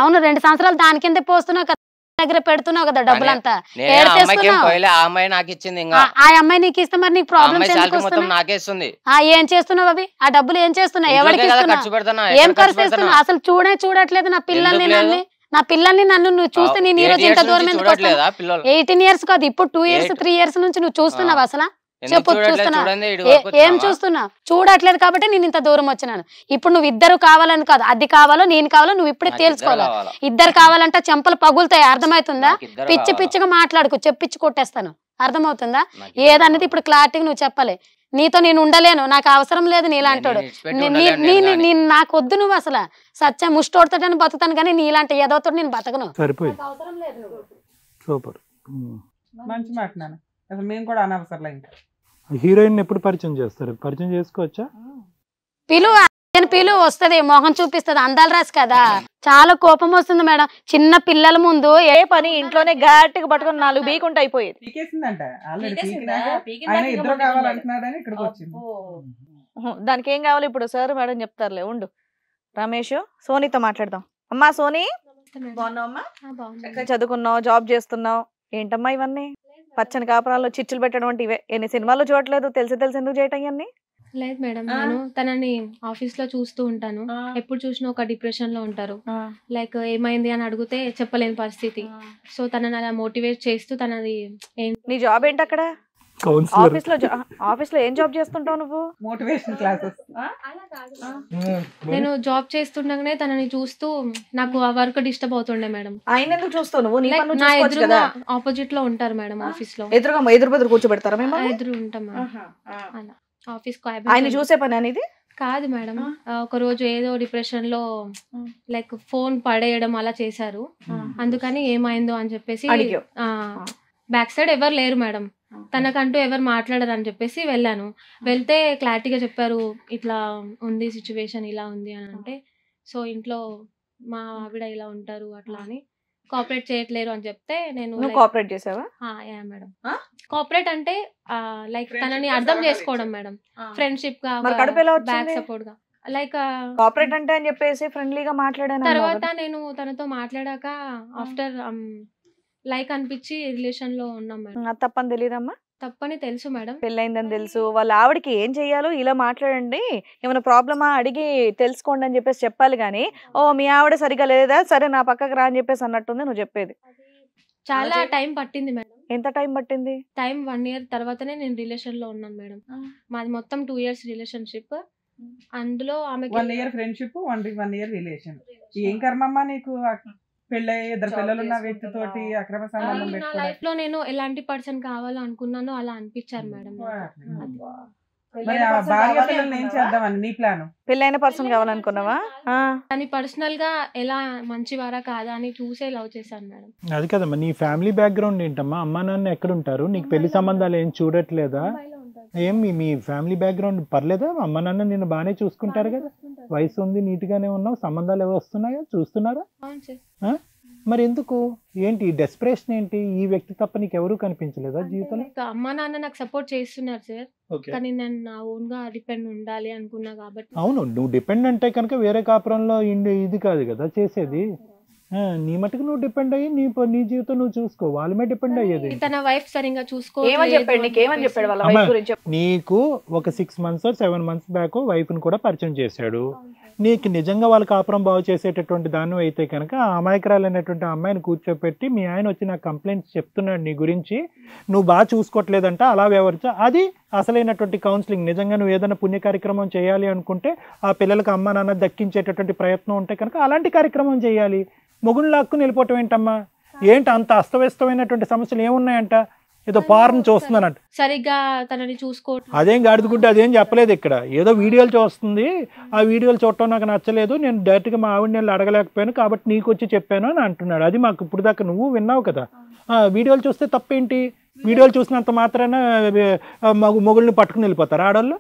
అవును 2 సంవత్సరాలు దానికిందే పోస్తున్నావు. దగ్గర పెడుతున్నావు కదా డబ్బులంతా నేను ఆ అమ్మాయికి ఏం ఏడ్చేస్తున్నావు. పోయలే, ఆ అమ్మాయి నాకు ఇచ్చింది. ఇంకా ఆ అమ్మాయి నీకు ఇస్తే మరి నీకు ఆ ప్రాబ్లమ్స్ అమ్మాయి ఎందుకు శాలరీ మొత్తం వస్తున్నాయి? నాకేస్తుంది. ఏం చేస్తున్నావు అవి? ఆ డబ్బులు ఏం చేస్తున్నావు? ఎవరికి ఇంట్లోకే కదా ఇస్తున్నావు? ఖర్చు పెడతానా, ఏం ఎక్కడ ఖర్చు ఖర్చు పెడతానా? చేస్తున్నావు? అసలు చూడట్లేదు నా పిల్లల్ని, ఎందుకు లేదు? నా పిల్లల్ని నన్ను నువ్వు చూస్తే నేను ఈ 8 రోజు ఇంత years దూరం నుంచి ఎందుకు వస్తాను? చూడట్లేదా పిల్లలు? 18 years కాదు, ఇప్పుడు 2 years 8 3 years నుంచి నువ్వు చూస్తున్నావు అసలు? ఎందుకు చెప్పు, చూడట్లేదు? చూస్తున్నా. చూడండి, ఇటు వరకు ఏం వచ్చినావా? చూస్తున్నా? చూడట్లేదు కాబట్టి నేను ఇంత దూరం వచ్చినాను. ఇప్పుడు నువ్వు ఇద్దరు కావాలని కాదు, అది కావాలో నేను కావాలో నువ్వు ఇప్పుడే నాకు ఇద్దరు తేల్చుకోవాలి. కావాలా? ఇద్దరు కావాలంటే చెంపలు పగులుతాయి, అర్థమవుతుందా? నాకు ఇద్దరు పిచ్చి కావాలా? పిచ్చిగా మాట్లాడుకు, చెప్పించి కొట్టేస్తాను, అర్థమవుతుందా? నాకు ఇద్దరు ఏదన్నది కావాలా? ఇప్పుడు క్లారిటీగా నువ్వు చెప్పాలి. నీతో నేను ఉండలేను, నాకు అవసరం లేదు నీలాంటోడు. నేను ఇడిచిపెట్టి ఉండలేను నేను కానీ. నాకు వద్దు నువ్వు అసలు. సత్యం ముష్టోడుతాడని బతుకుతాను కానీ నీలాంటి ఏదోతో నేను బతకను. సరిపోయింది. నాకు అవసరం లేదు నువ్వు. సూపర్. మంచి మాట నాన్న, అసలు మేము కూడా అనవసరం ఇంకా. హీరోయిన్ ఎప్పుడు పరిచయం చేస్తారు? పరిచయం చేసుకోవచ్చా? పిలువ నేను పిలువ వస్తది, మొహం చూపిస్తది, అందాలు రాసి కదా. చాలా కోపం వస్తుంది మేడం, చిన్న పిల్లల ముందు. ఏ పని ఇంట్లోనే గట్టిగా పట్టుకొని 4 బీకుంటే అయిపోయేది. పీకేసిందంట ఆల్రెడీ, పీకేసిందా? పీకిన ఆయన దానికి ఇద్దరు ఇంకా కావాలంటున్నాడని ఇక్కడికి వచ్చింది. దానికి ఏం కావాలి ఇప్పుడు సార్ మేడం చెప్తారులే, ఉండు. రమేష్, సోనీతో మాట్లాడదాం. అమ్మా సోనీ, బాగున్నావమ్మా? చక్కగా చదువుకున్నావు, జాబ్ చేస్తున్నావు, ఏంటమ్మా ఇవన్నీ? పచ్చని కాపురాల్లో చిచ్చులు పెట్టడం అంటే ఇవే. ఎన్ని సినిమాలు చూడట్లేదు, తెలిసి ఎందుకు చేయటం ఇవన్నీ? లేదు మేడం, నేను తనని ఆఫీస్ లో చూస్తూ ఉంటాను. ఎప్పుడు చూసినా ఒక డిప్రెషన్ లో ఉంటారు. లైక్ ఏమైంది అని అడిగితే చెప్పలేని పరిస్థితి. సో తనని అలా మోటివేట్ చేస్తూ తనది నీ జాబ్ ఏంటి అక్కడ? కౌన్సిలర్. ఆఫీస్ లో ఏం జాబ్ చేస్తుంటావు నువ్వు? Motivation classes. నేను జాబ్ చేస్తుండగానే తనని చూస్తూ నాకు ఆ వర్క్ డిస్టర్బ్ అవుతుండే మేడం. ఆయన ఎందుకు చూస్తావు నువ్వు? నీ Like, పని నువ్వు నా చూసుకోవచ్చు ఎదురుగా కదా. ఆపోజిట్ లో ఉంటారు మేడం ఆఫీస్ లో. ఎదురు బెదురు కూర్చోబెడతారా మేము? ఎదురు ఉంటాం మేడం. అలా ఆఫీస్ ఆయన చూసే పని అనేది కాదు మేడం. ఒక రోజు ఏదో డిప్రెషన్ లో లైక్ ఫోన్ పడేయడం అలా చేశారు. అందుకని ఏమైందో అని చెప్పేసి అడిగావు. బ్యాక్ సైడ్ ఎవరు లేరు మేడం, తనకంటూ ఎవరు మాట్లాడరు అని చెప్పేసి వెళ్ళాను. వెళ్తే క్లారిటీగా చెప్పారు, ఇట్లా ఉంది సిచ్యువేషన్, ఇలా ఉంది అని. అంటే సో ఇంట్లో మా ఆవిడ ఇలా ఉంటారు అట్లా అని కోఆపరేట్ చేయట్లేరు అని చెప్తే నేను నువ్వు కోఆపరేట్ చేసావా? మేడం. కోఆపరేట్ అంటే లైక్ తనని అర్థం చేసుకోవడం మేడం, ఫ్రెండ్షిప్ గా, మరి కడుపు ఎలా బ్యాక్ వచ్చింది? సపోర్ట్ గా. లైక్ కోఆపరేట్ అంటే అని చెప్పేసి ఫ్రెండ్లీగా మాట్లాడాను. తర్వాత నేను తనతో మాట్లాడాక ఆఫ్టర్ లైక్ అనిపించి రిలేషన్ లో ఉన్నాం మేడం. అది తప్పని తెలియదమ్మా? తప్పని తెలుసు మేడం. పెళ్ళైందని తెలుసు. వాళ్ళ ఆవిడకి ఏం చెయ్యాలో ఇలా మాట్లాడండి, ఏమైనా ప్రాబ్లమా అడిగి తెలుసుకోండి అని చెప్పేసి చెప్పాలి కానీ, ఓ మీ ఆవిడ సరిగా లేదా, సరే నా పక్కకు రా అని చెప్పేసి అన్నట్టుంది నువ్వు చెప్పేది. చాలా టైం పట్టింది మేడం. ఎంత టైం పట్టింది? టైం 1 year తర్వాతనే నేను రిలేషన్ లో ఉన్నాను మేడం. మాది మొత్తం 2 years రిలేషన్షిప్. అందులో ఆమెకి 1 year ఫ్రెండ్షిప్, 1 year రిలేషన్. ఏం కర్మమ్మా నీకు? పెళ్ళై 2 పిల్లలు ఉన్న వ్యక్తితోటి అక్రమ సంబంధం నా పెట్టుకోవడం. లైఫ్ లో నేను ఎలాంటి పర్సన్ కావాలో అనుకున్నాను, అలా అనిపించారు మేడం నాకు. మరి ఆ భార్య పిల్లల్ని ఏం చేద్దామని నీ ప్లాన్? పెళ్ళైన పర్సన్ కావాలనుకున్నావా? కానీ పర్సనల్ గా ఎలా మంచివారా కాదా అని చూసే లవ్ చేశాను మేడం. అది కదమ్మా, నీ ఫ్యామిలీ బ్యాక్గ్రౌండ్ ఏంటమ్మా? అమ్మా నాన్న ఎక్కడ ఉంటారు? నీకు పెళ్లి సంబంధాలు ఏం చూడట్లేదా? ఏం మీ ఫ్యామిలీ బ్యాక్గ్రౌండ్ పర్లేదా? అమ్మ నాన్న నిన్ను బాగానే చూసుకుంటారు కదా, వయసు ఉంది, నీట్ గానే ఉన్నావు, సంబంధాలు ఏవో వస్తున్నాయా, చూస్తున్నారా? అవును సార్. మరి ఎందుకు? ఏంటి డెస్పరేషన్ ఏంటి? ఈ వ్యక్తి తప్ప నీకు ఎవరు కనిపించలేదా జీవితంలో? అమ్మా నాన్న నాకు సపోర్ట్ చేస్తున్నారు సార్, కానీ నేను నా ఓన్ గా డిపెండ్ ఉండాలి అనుకున్నా కాబట్టి. అవును, నువ్వు డిపెండ్ అంటే కనుక వేరే కాపురంలో ఇది కాదు కదా చేసేది. నీ మటుకు నువ్వు డిపెండ్ అయ్యి నీ జీవితం నువ్వు చూసుకో, వాళ్ళ మీద డిపెండ్ అయ్యేది. తన వైఫ్ సరిగా చూసుకో. ఏమని చెప్పాడు నీకు? ఏమని చెప్పాడు వాళ్ళ వైఫ్ గురించి? నీకు ఒక 6 months 7 months బ్యాక్ వైఫ్ ని కూడా పరిచయం చేశాడు. నీకు నిజంగా వాళ్ళ కాపురం బాగు చేసేటటువంటి దాన్ని అయితే కనుక ఆ అమాయకురాలైనటువంటి అమ్మాయిని కూర్చోపెట్టి మీ ఆయన వచ్చి నాకు కంప్లైంట్స్ చెప్తున్నాడు నీ గురించి, నువ్వు బాగా చూసుకోవట్లేదంట, అలా వ్యవహరించా, అది అసలైనటువంటి కౌన్సిలింగ్. నిజంగా నువ్వు ఏదైనా పుణ్య కార్యక్రమం చేయాలి అనుకుంటే, ఆ పిల్లలకు అమ్మ నాన్న దక్కించేటటువంటి ప్రయత్నం ఉంటే కనుక అలాంటి కార్యక్రమం చేయాలి. మొగుడు లాక్కుని వెళ్ళిపోవటం ఏంటమ్మా? ఏంటి అంత అస్తవ్యస్తమైనటువంటి సమస్యలు ఏమున్నాయంట? ఏదో పార్న్ చూస్తున్నానంట, సరిగ్గా తనని చూసుకోవట్లేదు. అదేం గాడిదగుడ్డ, అదేం చెప్పలేదు ఇక్కడ. ఏదో వీడియోలు చూస్తుంది, ఆ వీడియోలు చూడటం నాకు నచ్చలేదు, నేను డైరెక్ట్గా మా ఆవిడని వెళ్ళి అడగలేకపోయాను కాబట్టి నీకు వచ్చి చెప్పాను అని అంటున్నాడు. అది మాకు ఇప్పుడు దాకా నువ్వు విన్నావు కదా. వీడియోలు చూస్తే తప్పేంటి? వీడియోలు చూసినంత మాత్రాన మొగుళ్ళని పట్టుకుని వెళ్ళిపోతారు ఆడవాళ్ళు?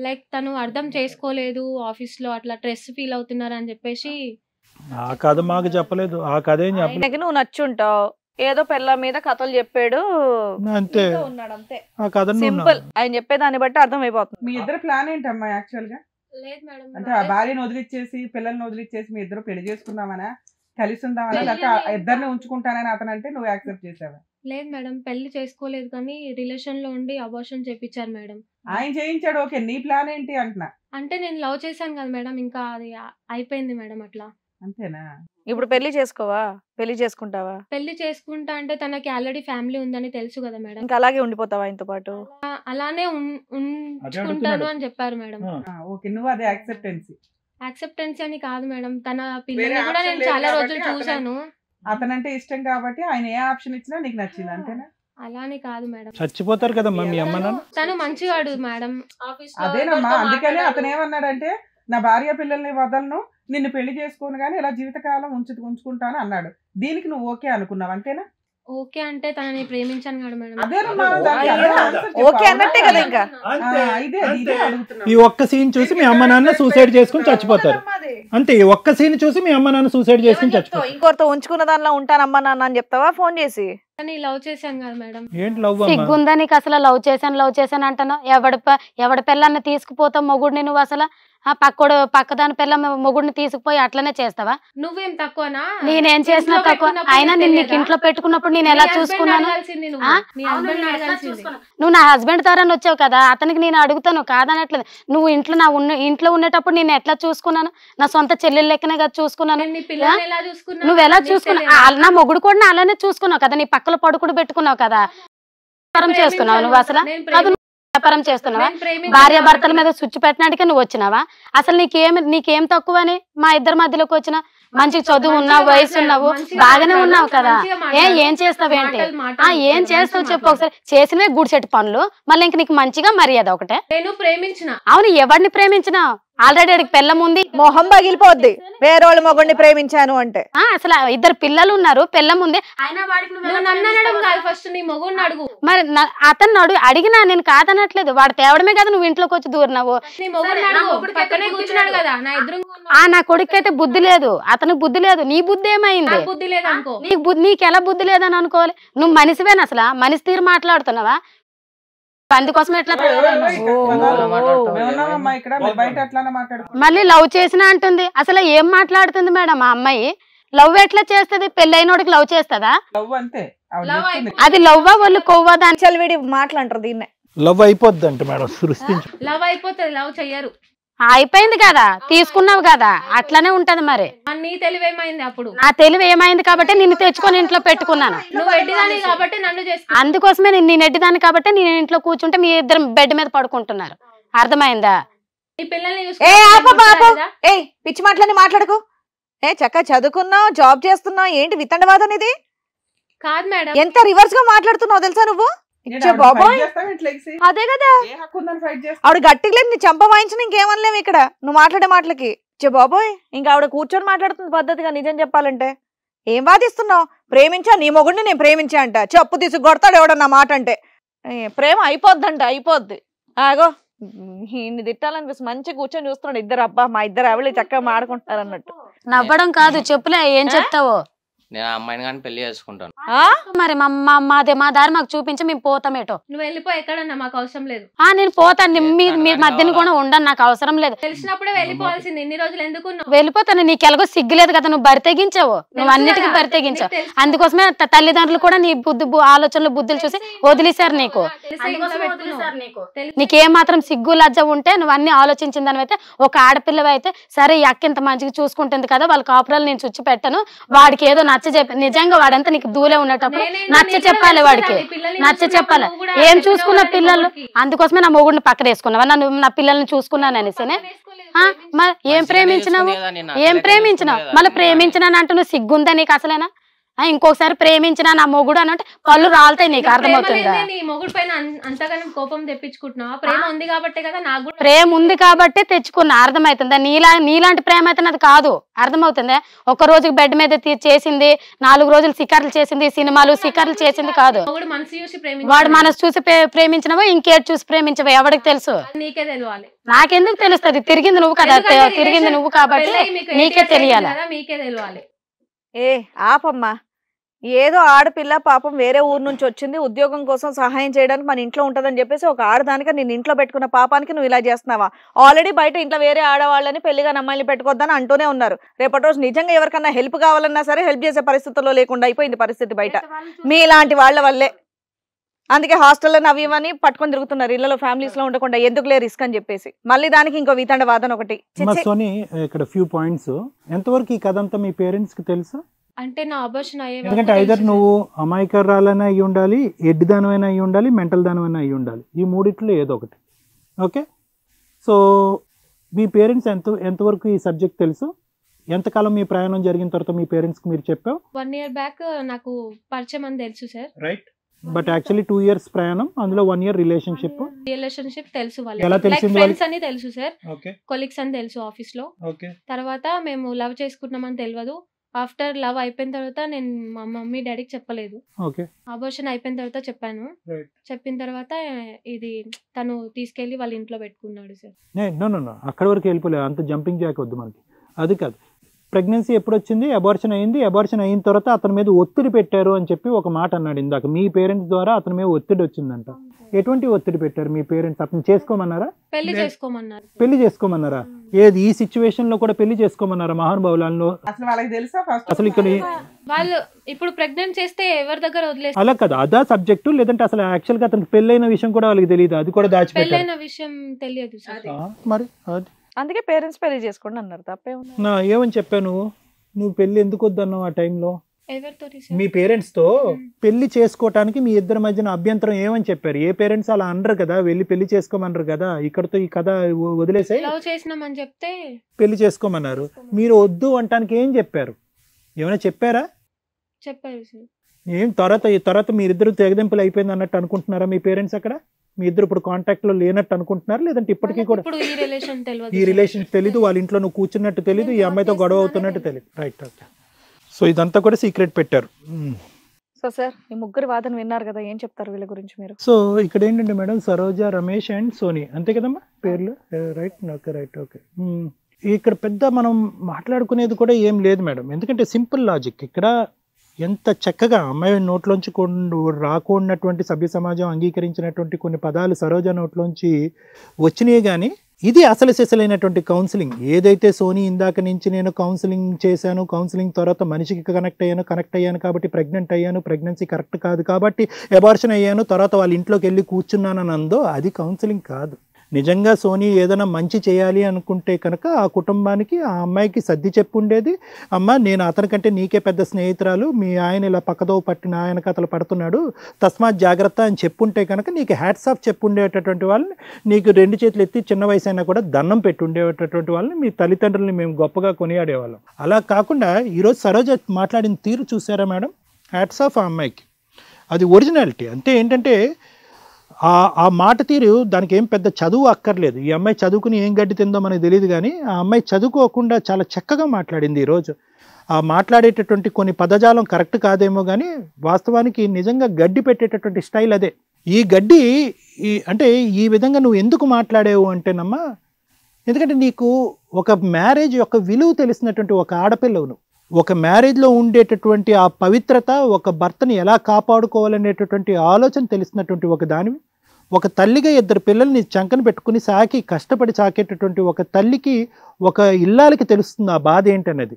లైక్ తను అర్థం చేసుకోలేదు, ఆఫీస్ లో అట్లా స్ట్రెస్ ఫీల్ అవుతున్నారు అని చెప్పేసి. ఆ కథ మాకు చెప్పలేదు, ఆ కథ ఏం చెప్పలేదు. నువ్వు నచ్చుంటావు, ఏదో పిల్ల మీద కథలు చెప్పాడు అంతే, ఉన్నాడు అంతే, ఆ కథ సింపుల్. ఆయన చెప్పేదాన్ని బట్టి అర్థం అయిపోతుంది. మీ ఇద్దరు ప్లాన్ ఏంటమ్మా యాక్చువల్ గా? లేదు మేడం, అంటే ఆ భార్యను వదిలిచ్చేసి పిల్లల్ని వదిలిచ్చేసి మీ ఇద్దరు పెళ్లి చేసుకుందామనా, కలిసి ఉందామని, లేకపోతే ఇద్దరిని ఉంచుకుంటానని అతను అంటే నువ్వు యాక్సెప్ట్ చేసావా? లేదు మేడం, పెళ్లి చేసుకోలేదు కానీ రిలేషన్ లో ఉండి అబార్షన్ చేపించారు మేడం. ఆయన చేయించాడు, ఓకే, నీ ప్లాన్ ఏంటి అంటున్నా. అంటే నేను లవ్ చేశాను కదా మేడం, ఇంకా అది అయిపోయింది మేడం అట్లా. అంతేనా? ఇప్పుడు పెళ్లి చేసుకోవా? పెళ్లి చేసుకుంటావా? పెళ్లి చేసుకుంటా అంటే తనకి ఆల్రెడీ ఫ్యామిలీ ఉందని తెలుసు కదా మేడం. ఇంకా అలాగే ఉండిపోతావా ఆయనతో పాటు? అలానే ఉంచుకుంటాను అని చెప్పారు మేడం. ఓకే, నువ్వు అదే యాక్సెప్టెన్సీ. యాక్సెప్టెన్స్ అని కాదు మేడం, తన పిల్లల్ని కూడా నేను చాలా రోజులు చూసాను. అతనంటే ఇష్టం కాబట్టి ఆయన ఏ ఆప్షన్ ఇచ్చినా నీకు నచ్చింది, అంతేనా? అలానే కాదు మేడం, చచ్చిపోతారు కదమ్మా మీ అమ్మ నాన్న. తను మంచివాడు మేడం. అదేనమ్మా, అందుకనే అతను ఏమన్నాడంటే నా భార్య పిల్లల్ని వదలను, నిన్ను పెళ్లి చేసుకోను గానీ ఇలా జీవితకాలం ఉంచుకుంటాను అన్నాడు. దీనికి నువ్వు ఓకే అనుకున్నావు, అంతేనా? ఓకే అంటే తనని ప్రేమించాను కదా మేడం. అదేనమ్మా, ఓకే అన్నట్టే కదా ఇంకా. ఇదే అడుగుతున్నా. ఈ ఒక్క సీన్ చూసి మీ అమ్మ నాన్న సూసైడ్ చేసుకుని చచ్చిపోతారు అంతే. ఈ ఒక్క సీన్ చూసి మీ అమ్మ నాన్న సూసైడ్ చేసుకుని చచ్చిపోతారు. ఇంకోరితో ఉంచుకున్న దానిలో ఉంటానమ్మా నాన్న అని చెప్తావా ఫోన్ చేసి? కానీ లవ్ చేశాను కదా మేడం. ఏంటి లవ్? సిగ్గుందా నీకు అసలు? లవ్ చేశాను అంటాను. ఎవడి పిల్లల్ని తీసుకుపోతావు మొగుడిని నువ్వు? అసలు పక్కదాని పిల్ల మొగుడిని తీసుకుపోయి అట్లనే చేస్తావా? నువ్వేం తక్కువనా? నేనేం చేసినా తక్కువ? అయినా నేను నీకు ఇంట్లో పెట్టుకున్నప్పుడు నేను ఎలా చూసుకున్నాను? నువ్వు నా హస్బెండ్ ద్వారా వచ్చావు కదా, అతనికి నేను అడుగుతాను కాదనట్లేదు. నువ్వు ఇంట్లో ఉండేటప్పుడు నేను ఎట్లా చూసుకున్నాను? నా సొంత చెల్లెలు లెక్కనే కదా చూసుకున్నాను. నువ్వు ఎలా చూసుకున్నావు? నా మొగుడు కూడా అలానే చూసుకున్నావు కదా, నీ పక్కల పడుకుడు పెట్టుకున్నావు కదా. వ్యాపారం చేస్తున్నావు నువ్వు? అసలు వ్యాపారం చేస్తున్నావా? భార్య భర్తల మీద స్విచ్ పెట్టినాడికే నువ్వు వచ్చినావా? అసలు నీకేం తక్కువని మా ఇద్దరి మధ్యలోకి వచ్చిన? మంచి చదువు ఉన్నావు, వయసు ఉన్నావు, బాగానే ఉన్నావు కదా. ఏం చేస్తావేంటి? ఏం చేస్తావు చెప్పు ఒకసారి. చేసినవే గుడిసెట్టు పనులు, మళ్ళీ ఇంక నీకు మంచిగా మర్యాద ఒకటే. నేను ప్రేమించిన. అవును, ఎవరిని ప్రేమించినావు? ఆల్రెడీ అడిగి పెళ్ళం ఉంది, మొహం పగిలిపోద్ది వేరే వాళ్ళ మొగుడిని ప్రేమించాను అంటే. అసలు ఇద్దరు పిల్లలు ఉన్నారు, పెళ్ళం ఉంది. మరి అతను అడిగినా నేను కాదనట్లేదు, వాడు తేవడమే కదా నువ్వు ఇంట్లోకి వచ్చి దూరినావు. నా కొడుకు అయితే బుద్ధి లేదు, అతనికి బుద్ధి లేదు. నీ బుద్ధి ఏమైంది? నీకు ఎలా బుద్ధి లేదని అనుకోవాలి? నువ్వు మనిషివేనా? అసలు మనిషి తీరు మాట్లాడుతున్నావా? అందుకోసం ఎట్లా మళ్ళీ లవ్ చేసినా అంటుంది. అసలు ఏం మాట్లాడుతుంది మేడం ఆ అమ్మాయి? లవ్ ఎట్లా చేస్తుంది? పెళ్ళైనోడికి లవ్ చేస్తుందా? అది లవ్వా వాళ్ళు కొవ్వా? దాని వీడి మాట్లాంటారు దీన్నే. లవ్ అయిపోద్ది అంటే మేడం, సృష్టించు. లవ్ అయిపోతుంది, లవ్ చెయ్యరు. అయిపోయింది కదా, తీసుకున్నావు కదా, అట్లానే ఉంటది. మరి నీ తెలివి ఏమైంది? అప్పుడు నా తెలివి ఏమైంది కాబట్టి నిన్ను తెచ్చుకొని ఇంట్లో పెట్టుకున్నాను. నువ్వు ఎడ్డిదాని కాబట్టి నన్ను చేసుకున్నావు. అందుకోసమే నేను ఎడ్డిదాన్ని కాబట్టి నేను ఇంట్లో కూర్చుంటే మీ ఇద్దరు బెడ్ మీద పడుకుంటున్నారు. అర్థమైందా? నీ పిల్లల్ని పిచ్చి మాటలని మాట్లాడుకో. చక్కగా చదువుకున్నావు, జాబ్ చేస్తున్నావు, ఏంటి వితండవాదం ఇది? కాదు మేడం, ఎంత రివర్స్ గా మాట్లాడుతున్నావు తెలుసా నువ్వు? అదే కదా, ఆవిడ గట్టిగా లేదు, నీ చంప వాయించిన ఇంకేమనలేము ఇక్కడ నువ్వు మాట్లాడే మాటలకి. బాబోయ్, ఇంకా ఆవిడ కూర్చొని మాట్లాడుతుంది పద్ధతిగా. నిజం చెప్పాలంటే ఏం వాదిస్తున్నావు? ప్రేమించా, నీ మొగుడిని నేను ప్రేమించా అంట. చెప్పు తీసుకు కొడతాడు ఎవడన్నా మాట అంటే. ప్రేమ అయిపోద్దంట, అయిపోద్ది. ఆగో ఇన్ని తిట్టాలనిపిస్తుంది. మంచిగా కూర్చొని చూస్తున్నాడు ఇద్దరు. అబ్బా, మా ఇద్దరు ఆవిడ చక్కగా మాడుకుంటారు అన్నట్టు. నవ్వడం కాదు, చెప్పులే ఏం చెప్తావో. నేను ఆ అమ్మాయిని కానీ పెళ్లి చేసుకుంటాను. మరి మా దారి మాకు చూపించి మేము పోతామేటో. నువ్వు వెళ్ళిపో, ఎక్కడన్నా మాకు అవసరం లేదు. నేను పోతాను, మీ మధ్యన కూడా ఉండను, నాకు అవసరం లేదు. తెలిసినప్పుడే వెళ్ళిపోవాల్సింది. ఇన్ని రోజులు ఎందుకు వెళ్ళిపోతాను. నీకు ఎలాగో సిగ్గులేదు కదా, నువ్వు బరి తెగించావు, నువ్వు అన్నిటికీ బరి తెగించావు. అందుకోసమే తల్లిదండ్రులు కూడా నీ ఆలోచనలు బుద్ధులు చూసి వదిలేశారు నీకు. నీకేం మాత్రం సిగ్గు లజ్జ ఉంటే నువ్వు అన్ని ఆలోచించిందని అయితే, ఒక ఆడపిల్లవి అయితే సరే ఈ అక్క ఇంత మంచిగా చూసుకుంటుంది కదా, వాళ్ళ కాపురాలు నేను చుచ్చి పెట్టను, వాడికి ఏదో నచ్చ చెప్పి. నిజంగా వాడంతా నీకు దూలే ఉన్నప్పుడు నచ్చ చెప్పాలి, వాడికి నచ్చ చెప్పాలి. ఏం చూసుకున్న పిల్లలు? అందుకోసమే నా మొగుడిని పక్కన వేసుకున్నావా? నా పిల్లల్ని చూసుకున్నాను అనేసినే. ఏం ప్రేమించినావు? మళ్ళీ ప్రేమించినాను అంటే నువ్వు సిగ్గుందా నీకు అసలేనా? ఇంకొకసారి ప్రేమించిన నా మొగుడు అని అంటే పళ్ళు రాలుతాయి. నీకు అర్థమవుతుందా? మొగుడు పైన అంతగానం కోపం తెప్పించుకుంటున్నావా? ప్రేమ ఉంది కాబట్టి కదా. నాకు ప్రేమ ఉంది కాబట్టి తెచ్చుకున్నా, అర్థమవుతుందా? నీలాంటి ప్రేమ అయితే అది కాదు, అర్థమవుతుందా? ఒక రోజు బెడ్ మీద చేసింది, 4 రోజులు సికార్లు చేసింది, సినిమాలు సికార్లు చేసింది కాదు. వాడు మనసు చూసి ప్రేమించినవో ఇంకేటి చూసి ప్రేమించవో ఎవరికి తెలుసు? నీకే తెలియాలి. నాకెందుకు తెలుస్తుంది? తిరిగింది నువ్వు కదా, తిరిగింది నువ్వు కాబట్టి నీకే తెలియాలి. మీకే తెలియాలి. ఆపమ్మా, ఏదో ఆడపిల్ల పాపం వేరే ఊరు నుంచి వచ్చింది, ఉద్యోగం కోసం సహాయం చేయడానికి మన ఇంట్లో ఉంటదని చెప్పేసి ఒక ఆడదానికి నేను ఇంట్లో పెట్టుకున్న పాపానికి నువ్వు ఇలా చేస్తున్నావా? ఆల్రెడీ బయట ఇంట్లో వేరే ఆడవాళ్ళని పెళ్లిగా అమ్మాయిని పెట్టుకోవద్దని అంటూనే ఉన్నారు. రేపటి రోజు నిజంగా ఎవరికన్నా హెల్ప్ కావాలన్నా సరే హెల్ప్ చేసే పరిస్థితుల్లో లేకుండా అయిపోయింది పరిస్థితి బయట మీ ఇలాంటి వాళ్ళ వల్లే. అందుకే హాస్టల్లో అవి ఇవన్నీ పట్టుకొని తిరుగుతున్నారు, ఇళ్లలో ఫ్యామిలీస్ లో ఉండకుండా ఎందుకులే రిస్క్ అని చెప్పేసి. మళ్ళీ దానికి ఇంకో వితండ వాదన ఒకటి. సోని ఇక్కడ ఫ్యూ పాయింట్స్, ఎంతవరకు ఈ కథ అంతా మీ పేరెంట్స్ కి తెలుసు? అంటే నా అబార్షన్ అయ్యే ఎందుకంటే ఐదర్ నువ్వు అమాయకరాలైనా అయ్యి ఉండాలి, ఎడ్డి దానమైనా అయ్యి ఉండాలి, మెంటల్ దానమైనా అయ్యి ఉండాలి, ఈ మూడిట్లో ఏదో ఒకటి. ఓకే, సో మీ పేరెంట్స్ ఎంతవరకు ఈ సబ్జెక్ట్ తెలుసు? ఎంతకాలం మీ ప్రయాణం జరిగిన తర్వాత మీ పేరెంట్స్కి మీరు చెప్పావు? 1 year బ్యాక్ నాకు పరిచయం అని తెలుసు sir. Right, but actually 2 years ప్రయాణం, అందులో 1 year రిలేషన్షిప్ తెలుసు ఎలా వాళ్ళకి, తెలిసింది ఫ్రెండ్స్ అని తెలుసు సార్, ఓకే కొలీగ్స్ అని తెలుసు ఆఫీస్ లో. ఓకే, తర్వాత మేము లవ్ చేసుకుంటున్నామని తెలియదు. ఆఫ్టర్ లవ్ అయిపోయిన తర్వాత నేను మా మమ్మీ డాడీకి చెప్పలేదు. ఓకే, అబార్షన్ అయిపోయిన తర్వాత చెప్పాను. Right. చెప్పిన తర్వాత ఇది తను తీసుకెళ్లి వాళ్ళ ఇంట్లో పెట్టుకున్నాడు సార్. నో అక్కడ వరకు వెళ్ళిపోలేదు, అంత జంపింగ్ జాక్ వద్దు మనకి. అది కాదు, ప్రెగ్నెన్సీ ఎప్పుడు వచ్చింది, అబార్షన్ అయింది, అబార్షన్ అయిన తర్వాత అతని మీద ఒత్తిడి పెట్టారు అని చెప్పి ఒక మాట అన్నాడు ఇందాక. మీ పేరెంట్స్ ద్వారా అతని మీద ఒత్తిడి వచ్చిందంట. ఎటువంటి ఒత్తిడి పెట్టారు మీ పేరెంట్స్? అతను చేసుకోమన్నారా? పెళ్లి చేసుకోమన్నారు. పెళ్లి చేసుకోమన్నారా? ఏది ఈ సిచ్యువేషన్ లో కూడా పెళ్లి చేసుకోమన్నారా? మహానుభావులలో అసలు వాళ్ళకి తెలుసా ఫస్ట్? అసలు ఇక్కడ వాళ్ళు ఇప్పుడు ప్రెగ్నెంట్ చేస్తే ఎవరి దగ్గర వదిలేస్తారు? అలా కదా, అదా సబ్జెక్టు? లేదంటే అసలు యాక్చువల్ గా అతనికి పెళ్ళైన విషయం కూడా వాళ్ళకి తెలియదు, అది కూడా దాచిపెట్టారు? పెళ్ళైన విషయం తెలియదు సార్. మరి అది అందుకే పేరెంట్స్ పెళ్లి చేసుకోండి అన్నారు, తప్పే ఉంది. నా ఏమని చెప్పాను, నువ్వు పెళ్లి ఎందుకు వద్దన్నావు ఆ టైంలో? ఎవరితో మీ పేరెంట్స్ తో పెళ్లి చేసుకోవటానికి మీ ఇద్దరి మధ్యన అభ్యంతరం ఏమని చెప్పారు? ఏ పేరెంట్స్ అలా అనరు కదా, వెళ్ళి పెళ్లి చేసుకోమన్నారు కదా. ఇక్కడతో ఈ కథ వదిలేసాయి, లవ్ చేసినామని చెప్తే పెళ్లి చేసుకోమన్నారు. మీరు వద్దు అంటానికి ఏం చెప్పారు? ఏమైనా చెప్పారా? చెప్పారు సార్. ఏం తర్వాత మీరిద్దరు తెగదెంపులు అయిపోయింది అన్నట్టు అనుకుంటున్నారా మీ పేరెంట్స్? అక్కడ మీ ఇద్దరు ఇప్పుడు కాంటాక్ట్ లో లేనట్టు అనుకుంటున్నారు, లేదంటే ఇప్పటికీ కూడా ఇప్పుడు ఈ రిలేషన్ తెలియదు, ఈ రిలేషన్ తెలీదు, వాళ్ళ ఇంట్లో నువ్వు కూర్చున్నట్టు తెలీదు, ఈ అమ్మాయితో గొడవ అవుతున్నట్టు తెలియదు? Right, okay. సో ఇదంతా కూడా సీక్రెట్ పెట్టారు. సో సార్ ఈ ముగ్గురు వాదన విన్నారు కదా, ఏం చెప్తారు వీళ్ళ గురించి మీరు? సో ఇక్కడ ఏంటంటే మేడం, సరోజ, రమేష్ అండ్ సోనీ, అంతే కదమ్మా పేర్లు? Right, okay, right, okay. ఇక్కడ పెద్ద మనం మాట్లాడుకునేది కూడా ఏం లేదు మేడం, ఎందుకంటే సింపుల్ లాజిక్. ఇక్కడ ఎంత చక్కగా అమ్మాయి నోట్లోంచి రాకున్నటువంటి సభ్య సమాజం అంగీకరించినటువంటి కొన్ని పదాలు సరోజ నోట్లోంచి వచ్చినాయి. కానీ ఇది అసలు సిసలైనటువంటి కౌన్సిలింగ్. ఏదైతే సోనీ ఇందాక నుంచి నేను కౌన్సిలింగ్ చేశాను, కౌన్సిలింగ్ తర్వాత మనిషికి కనెక్ట్ అయ్యాను కాబట్టి ప్రెగ్నెంట్ అయ్యాను, ప్రెగ్నెన్సీ కరెక్ట్ కాదు కాబట్టి అబార్షన్ అయ్యాను, తర్వాత వాళ్ళ ఇంట్లోకి వెళ్ళి కూర్చున్నానని అందో, అది కౌన్సిలింగ్ కాదు. నిజంగా సోనీ ఏదైనా మంచి చేయాలి అనుకుంటే కనుక ఆ కుటుంబానికి, ఆ అమ్మాయికి సర్ది చెప్పుండేది. అమ్మ, నేను అతనికంటే నీకే పెద్ద స్నేహితురాలు, మీ ఆయన ఇలా పక్కదో పట్టిన ఆయన కథలు పడుతున్నాడు, తస్మాత్ జాగ్రత్త అని చెప్పుంటే కనుక నీకు హ్యాట్స్ ఆఫ్ చెప్పుండేటటువంటి వాళ్ళని, నీకు 2 చేతులు ఎత్తి చిన్న వయసు అయినా కూడా దండం పెట్టి ఉండేటటువంటి వాళ్ళని, మీ తల్లిదండ్రులని మేము గొప్పగా కొనియాడేవాళ్ళం. అలా కాకుండా ఈరోజు సరోజ మాట్లాడిన తీరు చూసారా మేడం? హ్యాట్స్ ఆఫ్ ఆ అమ్మాయికి, అది ఒరిజినాలిటీ. అంటే ఏంటంటే ఆ మాట తీరు, దానికి ఏం పెద్ద చదువు అక్కర్లేదు. ఈ అమ్మాయి చదువుకుని ఏం గడ్డి తిందో మనకు తెలియదు, కానీ ఆ అమ్మాయి చదువుకోకుండా చాలా చక్కగా మాట్లాడింది ఈరోజు. ఆ మాట్లాడేటటువంటి కొన్ని పదజాలం కరెక్ట్ కాదేమో, కానీ వాస్తవానికి నిజంగా గడ్డి పెట్టేటటువంటి స్టైల్ అదే. ఈ గడ్డి అంటే ఈ విధంగా నువ్వు ఎందుకు మాట్లాడేవు అంటేనమ్మా, ఎందుకంటే నీకు ఒక మ్యారేజ్ యొక్క విలువ తెలిసినటువంటి ఒక ఆడపిల్లవు నువ్వు. ఒక మ్యారేజ్లో ఉండేటటువంటి ఆ పవిత్రత, ఒక భర్తని ఎలా కాపాడుకోవాలనేటటువంటి ఆలోచన తెలిసినటువంటి ఒక దానివి. ఒక తల్లిగా 2 పిల్లల్ని చంకన పెట్టుకుని సాకి కష్టపడి సాకేటటువంటి ఒక తల్లికి, ఒక ఇల్లాలకి తెలుస్తుంది ఆ బాధ ఏంటనేది.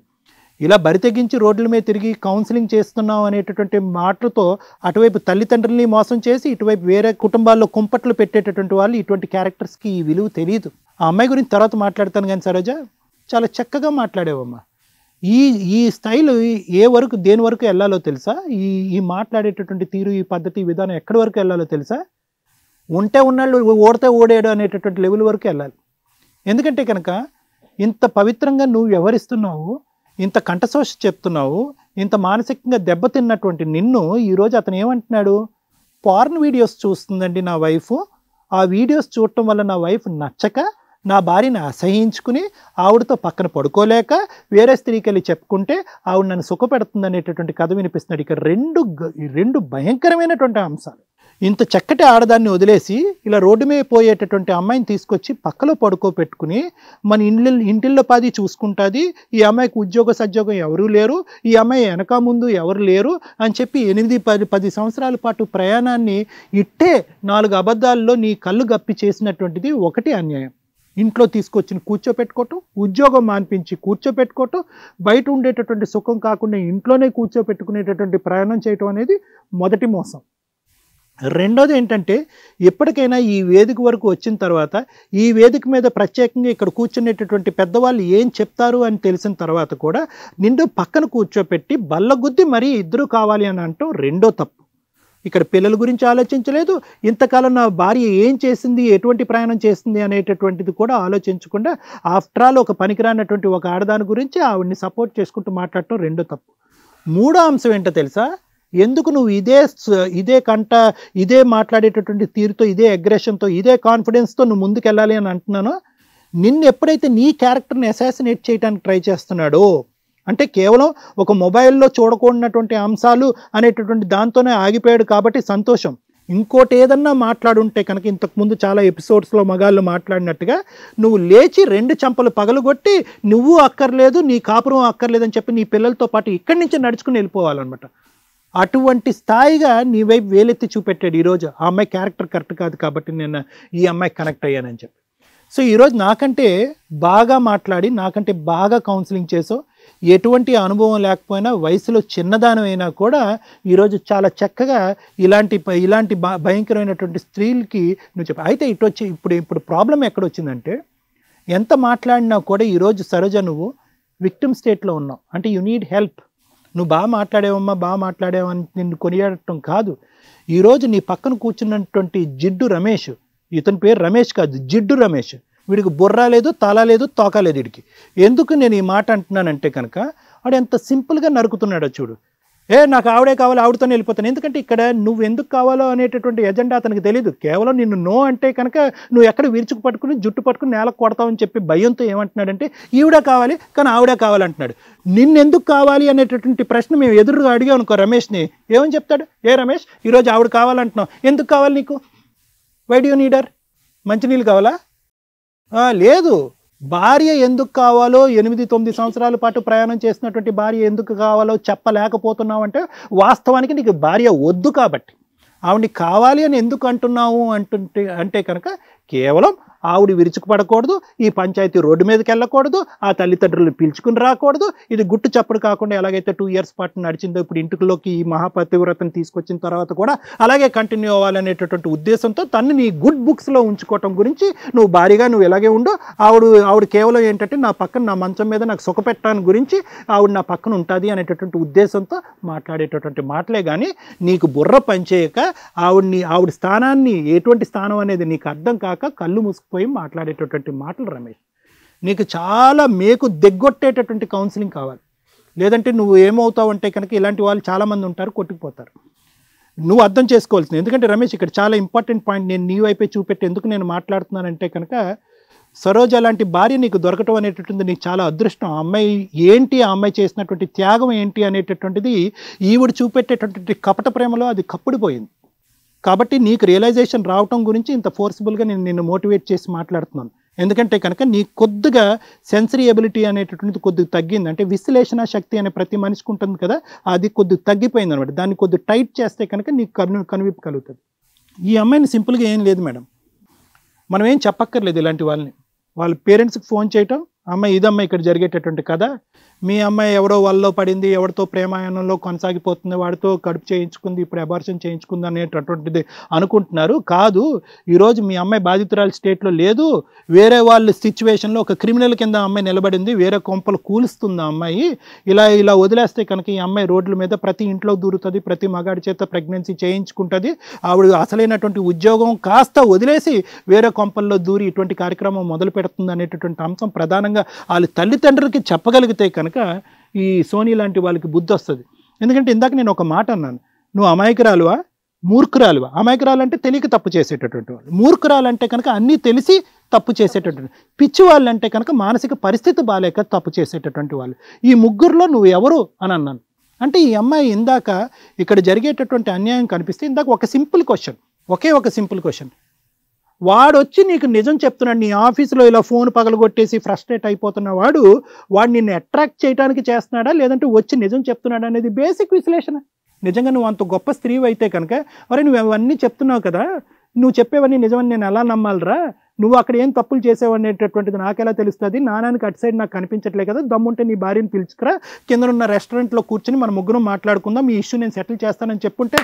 ఇలా బరితెగించి రోడ్ల మీద తిరిగి కౌన్సిలింగ్ చేస్తున్నాం అనేటటువంటి మాటలతో అటువైపు తల్లిదండ్రుల్ని మోసం చేసి, ఇటువైపు వేరే కుటుంబాల్లో కుంపట్లు పెట్టేటటువంటి వాళ్ళు, ఇటువంటి క్యారెక్టర్స్కి ఈ విలువ తెలియదు. ఆ అమ్మాయి గురించి తర్వాత మాట్లాడతాను, కానీ సరోజ చాలా చక్కగా మాట్లాడేవమ్మా. ఈ స్టైల్ దేని వరకు వెళ్ళాలో తెలుసా? ఈ మాట్లాడేటటువంటి తీరు, ఈ పద్ధతి, ఈ విధానం ఎక్కడి వరకు వెళ్ళాలో తెలుసా? ఉంటే ఉన్నాళ్ళు, ఓడితే ఓడాడు అనేటటువంటి లెవెల్ వరకు వెళ్ళాలి. ఎందుకంటే కనుక ఇంత పవిత్రంగా నువ్వు వ్యవహరిస్తున్నావు, ఇంత కంఠశోష చెప్తున్నావు, ఇంత మానసికంగా దెబ్బతిన్నటువంటి నిన్ను ఈరోజు అతను ఏమంటున్నాడు? పార్న్ వీడియోస్ చూస్తుందండి నా వైఫ్, ఆ వీడియోస్ చూడటం వల్ల నా వైఫ్ నచ్చక, నా భార్యని అసహించుకుని, ఆవిడతో పక్కన పడుకోలేక వేరే స్త్రీకి వెళ్ళి చెప్పుకుంటే ఆవిడ నన్ను సుఖపెడుతుంది అనేటటువంటి కథ వినిపిస్తున్నాడు. ఇక రెండు భయంకరమైనటువంటి అంశాలు. ఇంత చక్కటి ఆడదాన్ని వదిలేసి ఇలా రోడ్డు మీద పోయేటటువంటి అమ్మాయిని తీసుకొచ్చి పక్కలో పడుకోబెట్టుకుని మన ఇంటిల్లో పాది చూసుకుంటుంది, ఈ అమ్మాయికి ఉద్యోగ సద్యోగం ఎవరూ లేరు, ఈ అమ్మాయి వెనక ముందు ఎవరు లేరు అని చెప్పి 8-10 సంవత్సరాల పాటు ప్రయాణాన్ని ఇట్టే 4 అబద్ధాల్లో నీ కళ్ళు గప్పి చేసినటువంటిది ఒకటి అన్యాయం. ఇంట్లో తీసుకొచ్చి కూర్చోపెట్టుకోవటం, ఉద్యోగం మాన్పించి కూర్చోపెట్టుకోవటం, బయట ఉండేటటువంటి సుఖం కాకుండా ఇంట్లోనే కూర్చోపెట్టుకునేటటువంటి ప్రయాణం చేయటం అనేది మొదటి మోసం. రెండోది ఏంటంటే, ఎప్పటికైనా ఈ వేదిక వరకు వచ్చిన తర్వాత ఈ వేదిక మీద ప్రత్యేకంగా ఇక్కడ కూర్చునేటటువంటి పెద్దవాళ్ళు ఏం చెప్తారు అని తెలిసిన తర్వాత కూడా నిండు పక్కన కూర్చోపెట్టి బల్లగుద్ది మరీ ఇద్దరు కావాలి అని అంటూ రెండో తప్పు. ఇక్కడ పిల్లల గురించి ఆలోచించలేదు, ఇంతకాలం నా భార్య ఏం చేసింది, ఎటువంటి ప్రయాణం చేస్తుంది అనేటటువంటిది కూడా ఆలోచించకుండా ఆఫ్టర్ ఆల్ ఒక పనికిరానటువంటి ఒక ఆడదాని గురించి ఆవిడ్ని సపోర్ట్ చేసుకుంటూ మాట్లాడటం రెండో తప్పు. మూడో అంశం ఏంటో తెలుసా, ఎందుకు నువ్వు ఇదే మాట్లాడేటటువంటి తీరుతో, ఇదే అగ్రెషన్తో, ఇదే కాన్ఫిడెన్స్తో నువ్వు ముందుకెళ్ళాలి అని అంటున్నానో, నిన్ను ఎప్పుడైతే నీ క్యారెక్టర్ని అసాసినేట్ చేయడానికి ట్రై చేస్తున్నాడో, అంటే కేవలం ఒక మొబైల్లో చూడకూడనటువంటి అంశాలు అనేటటువంటి దాంతోనే ఆగిపోయాడు కాబట్టి సంతోషం. ఇంకోటి ఏదన్నా మాట్లాడుంటే కనుక ఇంతకుముందు చాలా ఎపిసోడ్స్లో మగాళ్ళు మాట్లాడినట్టుగా నువ్వు లేచి 2 చెంపలు పగలగొట్టి నువ్వు అక్కర్లేదు, నీ కాపురం అక్కర్లేదని చెప్పి నీ పిల్లలతో పాటు ఇక్కడి నుంచి నడుచుకుని వెళ్ళిపోవాలన్నమాట. అటువంటి స్థాయిగా నీ వైపు వేలెత్తి చూపెట్టాడు ఈరోజు. ఆ అమ్మాయి క్యారెక్టర్ కరెక్ట్ కాదు కాబట్టి నేను ఈ అమ్మాయి కనెక్ట్ అయ్యానని చెప్పి. సో ఈరోజు నాకంటే బాగా మాట్లాడి, నాకంటే బాగా కౌన్సిలింగ్ చేసావు, ఎటువంటి అనుభవం లేకపోయినా వయసులో చిన్నదానమైనా కూడా ఈరోజు చాలా చక్కగా ఇలాంటి భయంకరమైనటువంటి స్త్రీలకి నువ్వు చెప్పి. అయితే ఇప్పుడు ప్రాబ్లం ఎక్కడొచ్చిందంటే, ఎంత మాట్లాడినా కూడా ఈరోజు సరోజ నువ్వు విక్టిమ్ స్టేట్లో ఉన్నావు. అంటే యు నీడ్ హెల్ప్. నువ్వు బాగా మాట్లాడేవని నిన్ను కొనియాడటం కాదు. ఈరోజు నీ పక్కన కూర్చున్నటువంటి జిడ్డు రమేష్, ఇతని పేరు రమేష్ కాదు, జిడ్డు రమేష్, వీడికి బుర్ర లేదు, తల లేదు, తోక లేదు వీడికి. ఎందుకు నేను ఈ మాట అంటున్నానంటే కనుక, వాడు ఎంత సింపుల్గా నరుకుతున్నాడో చూడు. నాకు ఆవిడే కావాలి, ఆవిడతోనే వెళ్ళిపోతాను. ఎందుకంటే ఇక్కడ నువ్వు ఎందుకు కావాలో అనేటటువంటి ఎజెండా అతనికి తెలియదు. కేవలం నిన్ను నో అంటే కనుక నువ్వు ఎక్కడ విరుచుకు పట్టుకుని జుట్టు పట్టుకుని నేలకు కొడతావని చెప్పి భయంతో ఏమంటున్నాడంటే, ఈవిడ కావాలి కానీ ఆవిడే కావాలంటున్నాడు. నిన్నెందుకు కావాలి అనేటటువంటి ప్రశ్న మేము ఎదురుగా అడిగాం అనుకో రమేష్ని, ఏమని చెప్తాడు? రమేష్, ఈరోజు ఆవిడ కావాలంటున్నావు, ఎందుకు కావాలి నీకు? Why do you need her? మంచినీళ్ళు కావాలా? లేదు. భార్య ఎందుకు కావాలో, 8-9 సంవత్సరాల పాటు ప్రయాణం చేసినటువంటి భార్య ఎందుకు కావాలో చెప్పలేకపోతున్నావు అంటే, వాస్తవానికి నీకు భార్య వద్దు కాబట్టి. ఆవిడని కావాలి అని ఎందుకు అంటున్నావు అంటే కనుక, కేవలం ఆవిడ విరుచుకు పడకూడదు, ఈ పంచాయతీ రోడ్డు మీదకి వెళ్ళకూడదు, ఆ తల్లిదండ్రులను పిలుచుకుని రాకూడదు. ఇది గుట్టు చప్పుడు కాకుండా ఎలాగైతే 2 years పాటు నడిచిందో, ఇప్పుడు ఇంటిలోకి ఈ మహాపతివ్రతను తీసుకొచ్చిన తర్వాత కూడా అలాగే కంటిన్యూ అవ్వాలనేటటువంటి ఉద్దేశంతో తన్ని నీ గుడ్ బుక్స్లో ఉంచుకోవటం గురించి నువ్వు భారీగా నువ్వు ఎలాగే ఉండు. ఆవిడ కేవలం ఏంటంటే నా పక్కన, నా మంచం మీద నాకు సుఖపెట్టడానికి గురించి ఆవిడ నా పక్కన ఉంటుంది అనేటటువంటి ఉద్దేశంతో మాట్లాడేటటువంటి మాటలే కానీ, నీకు బుర్ర పనిచేయక ఆవిడ స్థానాన్ని, ఎటువంటి స్థానం అనేది నీకు అర్థం కాక కళ్ళు మూసుకుపోయి మాట్లాడేటటువంటి మాటలు రమేష్. నీకు చాలా మేకు దిగ్గొట్టేటటువంటి కౌన్సిలింగ్ కావాలి. లేదంటే నువ్వు ఏమవుతావు అంటే కనుక, ఇలాంటి వాళ్ళు చాలామంది ఉంటారు, కొట్టుకుపోతారు. నువ్వు అర్థం చేసుకోవాల్సింది. ఎందుకంటే రమేష్, ఇక్కడ చాలా ఇంపార్టెంట్ పాయింట్ నేను నీ వైపే చూపెట్టి ఎందుకు నేను మాట్లాడుతున్నానంటే కనుక, సరోజ లాంటి భార్య నీకు దొరకటం అనేటటువంటిది నీకు చాలా అదృష్టం. ఆ అమ్మాయి ఏంటి, ఆ అమ్మాయి చేసినటువంటి త్యాగం ఏంటి అనేటటువంటిది ఈవిడ చూపెట్టేటటువంటి కపట ప్రేమలో అది కప్పుడిపోయింది. కాబట్టి నీకు రియలైజేషన్ రావటం గురించి ఇంత ఫోర్స్ఫుల్గా నేను నిన్ను మోటివేట్ చేసి మాట్లాడుతున్నాను. ఎందుకంటే కనుక నీకు కొద్దిగా సెన్సరీ ఎబిలిటీ అనేటటువంటిది కొద్దిగా తగ్గింది. అంటే విశ్లేషణ శక్తి అనే ప్రతి మనిషికి ఉంటుంది కదా, అది కొద్దిగా తగ్గిపోయింది అనమాట. దాన్ని కొద్దిగా టైట్ చేస్తే కనుక నీకు కనువిప్పు కలుగుతుంది. ఈ అమ్మాయిని సింపుల్గా ఏం లేదు మేడం, మనం ఏం చెప్పక్కర్లేదు. ఇలాంటి వాళ్ళ పేరెంట్స్కి ఫోన్ చేయటం, అమ్మాయి ఇదమ్మా ఇక్కడ జరిగేటటువంటి కథ, మీ అమ్మాయి ఎవరో వాళ్ళలో పడింది, ఎవరితో ప్రేమాయణంలో కొనసాగిపోతుంది, వాడితో కడుపు చేయించుకుంది, ఇప్పుడు అబార్షన్ చేయించుకుంది అనేటటువంటిది అనుకుంటున్నారు. కాదు, ఈరోజు మీ అమ్మాయి బాధితురాలు స్టేట్లో లేదు, వేరే వాళ్ళ సిచ్యువేషన్లో ఒక క్రిమినల్ కింద అమ్మాయి నిలబడింది, వేరే కొంపలు కూలుస్తుంది ఆ అమ్మాయి. ఇలా వదిలేస్తే కనుక ఈ అమ్మాయి రోడ్ల మీద ప్రతి ఇంట్లో దూరుతుంది, ప్రతి మగాడి చేత ప్రెగ్నెన్సీ చేయించుకుంటుంది. ఆవిడ అసలైనటువంటి ఉద్యోగం కాస్త వదిలేసి వేరే కొంపల్లో దూరి ఇటువంటి కార్యక్రమం మొదలు పెడుతుంది అనేటటువంటి అంశం ప్రధానంగా వాళ్ళ తల్లిదండ్రులకి చెప్పగలిగితే కనుక ఈ సోనీ లాంటి వాళ్ళకి బుద్ధి వస్తుంది. ఎందుకంటే ఇందాక నేను ఒక మాట అన్నాను, నువ్వు అమాయకురాలువా, మూర్ఖురాలువా? అమాయకురాలు అంటే తెలియక తప్పు చేసేటటువంటి వాళ్ళు, మూర్ఖురాలు అంటే కనుక అన్నీ తెలిసి తప్పు చేసేటటువంటి, పిచ్చి వాళ్ళు అంటే కనుక మానసిక పరిస్థితి బాలేక తప్పు చేసేటటువంటి వాళ్ళు. ఈ ముగ్గురులో నువ్వు ఎవరు అని అన్నాను. అంటే ఈ అమ్మాయి ఇందాక ఇక్కడ జరిగేటటువంటి అన్యాయం కనిపిస్తే, ఇందాక ఒక సింపుల్ క్వశ్చన్, ఒకే ఒక సింపుల్ క్వశ్చన్. వాడు వచ్చి నీకు నిజం చెప్తున్నాడు, నీ ఆఫీసులో ఇలా ఫోన్ పగలగొట్టేసి ఫ్రస్ట్రేట్ అయిపోతున్న వాడు నిన్ను అట్రాక్ట్ చేయడానికి చేస్తున్నాడా లేదంటే వచ్చి నిజం చెప్తున్నాడా అనేది బేసిక్ విశ్లేషణ. నిజంగా నువ్వు అంత గొప్ప స్త్రీవి అయితే కనుక, మరి నువ్వు అవన్నీ చెప్తున్నావు కదా, నువ్వు చెప్పేవన్నీ నిజమని నేను ఎలా నమ్మాలరా, నువ్వు అక్కడ ఏం తప్పులు చేసావనేటటువంటిది నాకెలా తెలుస్తుంది, నానానికి అటు సైడ్ నాకు కనిపించట్లే కదా, దమ్ముంటే నీ భార్యను పిలుచుకురా, కింద ఉన్న రెస్టారెంట్లో కూర్చొని మన ముగ్గురం మాట్లాడుకుందాం, ఈ ఇష్యూ నేను సెటిల్ చేస్తానని చెప్పుంటే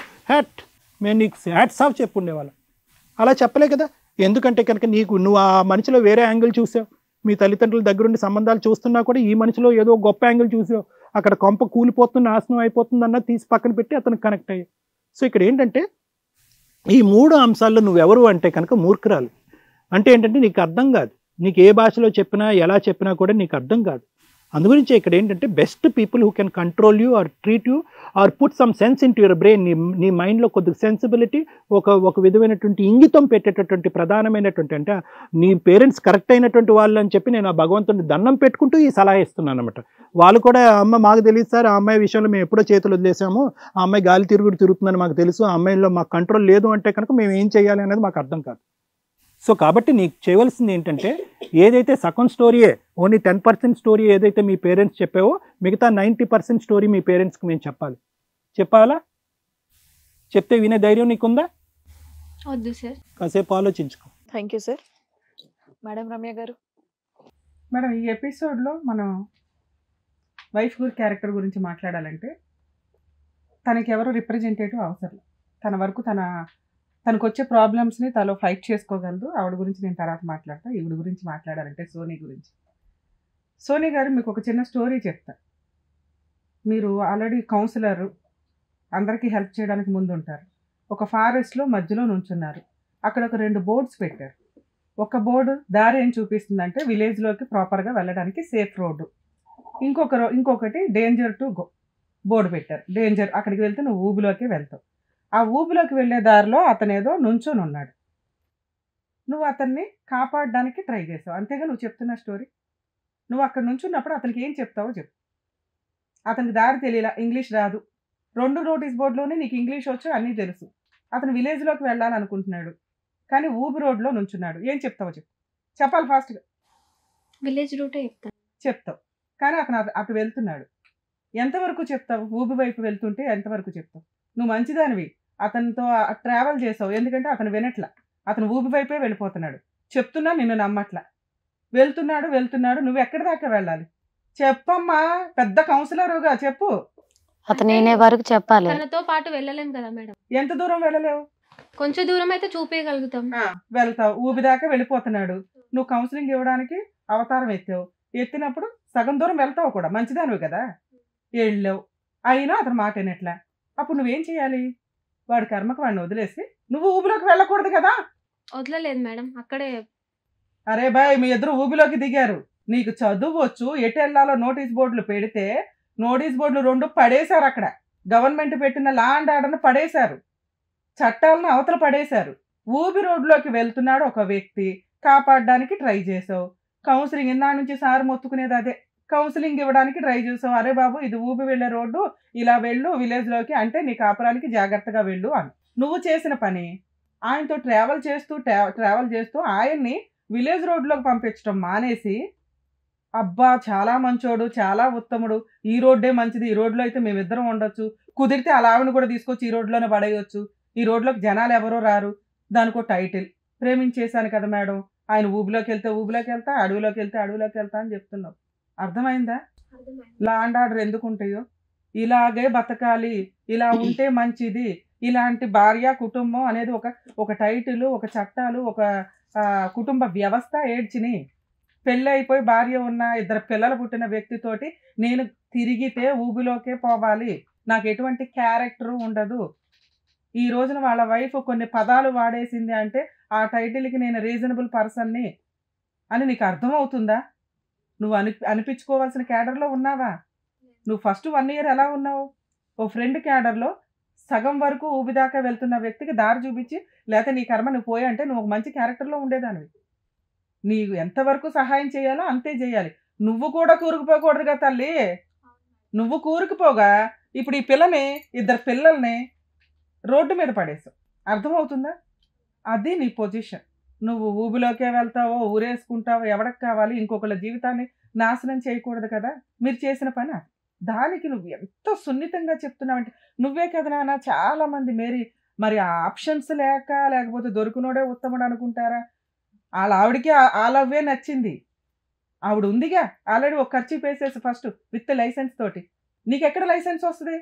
మేము నీకు హ్యాట్స్ ఆఫ్ చెప్పుండేవాళ్ళం. అలా చెప్పలే కదా. ఎందుకంటే కనుక నువ్వు ఆ మనిషిలో వేరే యాంగిల్ చూసావు, మీ తల్లిదండ్రుల దగ్గరుండి సంబంధాలు చూస్తున్నా కూడా ఈ మనిషిలో ఏదో గొప్ప యాంగిల్ చూసావు, అక్కడ కొంప కూలిపోతుంది నాశనం అయిపోతుంది అన్నది తీసి పక్కన పెట్టి అతనికి కనెక్ట్ అయ్యావు. సో ఇక్కడ ఏంటంటే ఈ 3 అంశాల్లో నువ్వెవరు అంటే కనుక మూర్ఖురాలు. అంటే ఏంటంటే నీకు అర్థం కాదు, నీకు ఏ భాషలో చెప్పినా ఎలా చెప్పినా కూడా నీకు అర్థం కాదు. అందుగురించి ఇక్కడ ఏంటంటే best people who can control you or treat you or put some sense into your brain, నీ మైండ్లో కొద్దిగా సెన్సిబిలిటీ, ఒక విధమైనటువంటి ఇంగితం పెట్టేటటువంటి ప్రధానమైనటువంటి, అంటే నీ పేరెంట్స్ కరెక్ట్ అయినటువంటి వాళ్ళు అని చెప్పి నేను ఆ భగవంతుని దండం పెట్టుకుంటూ ఈ సలహా ఇస్తున్నాను అనమాట. వాళ్ళు కూడా అమ్మ మాకు తెలియదు సార్, ఆ అమ్మాయి విషయంలో మేము ఎప్పుడో చేతులు వదిలేసాము, ఆ అమ్మాయి గాలి తిరుగుతుందని మాకు తెలుసు, ఆ అమ్మాయిలో మాకు కంట్రోల్ లేదు అంటే కనుక మేము ఏం చేయాలి అనేది మాకు అర్థం కాదు. సో కాబట్టి నీకు చేయవలసింది ఏంటంటే ఏదైతే సగం స్టోరీయే, ఓన్లీ 10% స్టోరీ ఏదైతే మీ పేరెంట్స్ చెప్పావో మిగతా 90% స్టోరీ మీ పేరెంట్స్కి మేము చెప్పాలా? చెప్తే వినే ధైర్యం నీకుందా? వద్దు సార్. కాసేపు ఆలోచించుకో. Thank you sir. Madam Ramya గారు. మేడం, ఈ ఎపిసోడ్లో మనం వైఫ్ క్యారెక్టర్ గురించి మాట్లాడాలంటే తనకి ఎవరు రిప్రజెంటేటివ్ అవసరం. తన వరకు తనకు వచ్చే ప్రాబ్లమ్స్ని తను ఫైట్ చేసుకోగలదు. ఆవిడ గురించి నేను తర్వాత మాట్లాడతా. ఈవిడ గురించి మాట్లాడాలంటే సోనీ గురించి. సోనీ గారు మీకు ఒక చిన్న స్టోరీ చెప్తా. మీరు ఆల్రెడీ కౌన్సిలర్, అందరికీ హెల్ప్ చేయడానికి ముందు ఉంటారు. ఒక ఫారెస్ట్లో మధ్యలో నుంచున్నారు. అక్కడ ఒక 2 బోర్డ్స్ పెట్టారు. ఒక బోర్డు దారి ఏం చూపిస్తుందంటే విలేజ్లోకి ప్రాపర్గా వెళ్ళడానికి సేఫ్ రోడ్డు, ఇంకొకటి డేంజర్ టు గో బోర్డు పెట్టారు. డేంజర్, అక్కడికి వెళ్తే నువ్వు ఊబిలోకి వెళ్తావు. ఆ ఊబిలోకి వెళ్ళే దారిలో అతను ఏదో నుంచొని ఉన్నాడు. నువ్వు అతన్ని కాపాడడానికి ట్రై చేసావు, అంతేగా నువ్వు చెప్తున్న స్టోరీ. నువ్వు అక్కడ నుంచున్నప్పుడు అతనికి ఏం చెప్తావో చెప్పు. అతనికి దారి తెలియలా, ఇంగ్లీష్ రాదు, 2 నోటీస్ బోర్డులోనే నీకు ఇంగ్లీష్ వచ్చు, అన్నీ తెలుసు. అతను విలేజ్లోకి వెళ్ళాలనుకుంటున్నాడు, కానీ ఊబి రోడ్లో నుంచున్నాడు. ఏం చెప్తావో చెప్పాలి ఫాస్ట్గా. విలేజ్ రూటే చెప్తావు, కానీ అతను అటు వెళ్తున్నాడు. ఎంతవరకు చెప్తావు? ఊబి వైపు వెళ్తుంటే ఎంతవరకు చెప్తావు? నువ్వు మంచిదానివి, అతనితో ట్రావెల్ చేసావు, ఎందుకంటే అతను వినట్లా, అతను ఊబి వైపే వెళ్ళిపోతున్నాడు. చెప్తున్నా నిన్ను నమ్మట్లా. వెళ్తున్నాడు, నువ్వు ఎక్కడి దాకా వెళ్ళాలి చెప్పమ్మా, పెద్ద కౌన్సిలరుగా చెప్పు. అతను వినే వరకు చెప్పాలి. తనతో పాటు వెళ్ళలేం కదా మేడం. ఎంత దూరం వెళ్ళలేవు? కొంచెం దూరం అయితే చూపించగలుగుతాం. వెళ్తావు, ఊబి దాకా వెళ్ళిపోతున్నాడు. నువ్వు కౌన్సిలింగ్ ఇవ్వడానికి అవతారం ఎత్తినప్పుడు సగం దూరం వెళ్తావు కూడా, మంచిదానివి కదా, వెళ్ళావు. అయినా అతను మాట వినట్లా. అప్పుడు నువ్వేం చేయాలి? వాడి కర్మకు వాడిని వదిలేసి నువ్వు ఊబిలోకి వెళ్ళకూడదు కదా. వదలలేదు మేడం, అక్కడే. అరే బాయ్, మీ ఇద్దరు ఊబిలోకి దిగారు, నీకు చదువు వచ్చు, ఎటు వెళ్ళాలో నోటీస్ బోర్డులు పెడితే నోటీస్ బోర్డులు 2 పడేశారు. అక్కడ గవర్నమెంట్ పెట్టిన లా అండ్ ఆర్డర్ను పడేశారు, చట్టాలను అవతల పడేశారు. ఊబి రోడ్లోకి వెళ్తున్నాడు ఒక వ్యక్తి, కాపాడడానికి ట్రై చేసావు. కౌన్సిలింగ్ ఇన్నా నుంచి సార్ మొత్తుకునేది అదే, కౌన్సిలింగ్ ఇవ్వడానికి ట్రై చేసావు. అరే బాబు, ఇది ఊబి వెళ్ళే రోడ్డు, ఇలా వెళ్ళు విలేజ్లోకి, అంటే నీ కాపురానికి జాగ్రత్తగా వెళ్ళు అని. నువ్వు చేసిన పని ఆయనతో ట్రావెల్ చేస్తూ ఆయన్ని విలేజ్ రోడ్లోకి పంపించడం మానేసి, అబ్బా చాలా మంచోడు, చాలా ఉత్తముడు, ఈ రోడ్డే మంచిది, ఈ రోడ్లో అయితే మేమిద్దరం ఉండొచ్చు, కుదిరితే అలా ఆవిడని కూడా తీసుకొచ్చి ఈ రోడ్లోనే పడేయొచ్చు, ఈ రోడ్లోకి జనాలు ఎవరో రారు, దానికో టైటిల్, ప్రేమించేశాను కదా మేడం, ఆయన ఊబిలోకి వెళ్తా, అడవిలోకి వెళ్తా అని చెప్తున్నావు. అర్థమైందా? లా అండ్ ఆర్డర్ ఎందుకు ఉంటాయో, ఇలాగే బతకాలి, ఇలా ఉంటే మంచిది, ఇలాంటి భార్య కుటుంబం అనేది ఒక టైటిల్, ఒక చట్టాలు, ఒక కుటుంబ వ్యవస్థ ఏడ్చిని. పెళ్ళి అయిపోయి భార్య ఉన్న 2 పిల్లలు పుట్టిన వ్యక్తితోటి నేను తిరిగితే ఊబిలోకే పోవాలి, నాకు ఎటువంటి క్యారెక్టరు ఉండదు. ఈ రోజున వాళ్ళ వైఫ్ కొన్ని పదాలు వాడేసింది అంటే ఆ టైటిల్కి నేను రీజనబుల్ పర్సన్ని అని నీకు అర్థమవుతుందా? నువ్వు అనిపించుకోవాల్సిన క్యాడర్లో ఉన్నావా? నువ్వు ఫస్ట్ 1 year ఎలా ఉన్నావు? ఓ ఫ్రెండ్ క్యాడర్లో సగం వరకు ఊబి దాకా వెళ్తున్న వ్యక్తికి దారి చూపించి, లేకపోతే నీ కర్మ నువ్వు పోయి అంటే నువ్వు ఒక మంచి క్యారెక్టర్లో ఉండేదానివి. నీకు ఎంతవరకు సహాయం చేయాలో అంతే చేయాలి. నువ్వు కూడా కూరుకుపోకూడదుగా తల్లి. నువ్వు కూరుకుపోగా ఇప్పుడు ఈ 2 పిల్లల్ని రోడ్డు మీద పడేసావు. అర్థమవుతుందా? అది నీ పొజిషన్. నువ్వు ఊబిలోకే వెళ్తావో, ఊరేసుకుంటావో, ఎవరికి కావాలి, ఇంకొకళ్ళ జీవితాన్ని నాశనం చేయకూడదు కదా. మీరు చేసిన పని అది. దానికి నువ్వు ఎంతో సున్నితంగా చెప్తున్నావంటే, నువ్వే కదా నాన్న చాలా మంది మరి ఆప్షన్స్ లేకపోతే దొరికినోడే ఉత్తముడు అనుకుంటారా? ఆవిడకి ఆ లవ్వే నచ్చింది. ఆవిడ ఉందిగా ఆల్రెడీ ఒక ఖర్చు వేసేసి ఫస్ట్ విత్ లైసెన్స్ తోటి. నీకెక్కడ లైసెన్స్ వస్తుంది?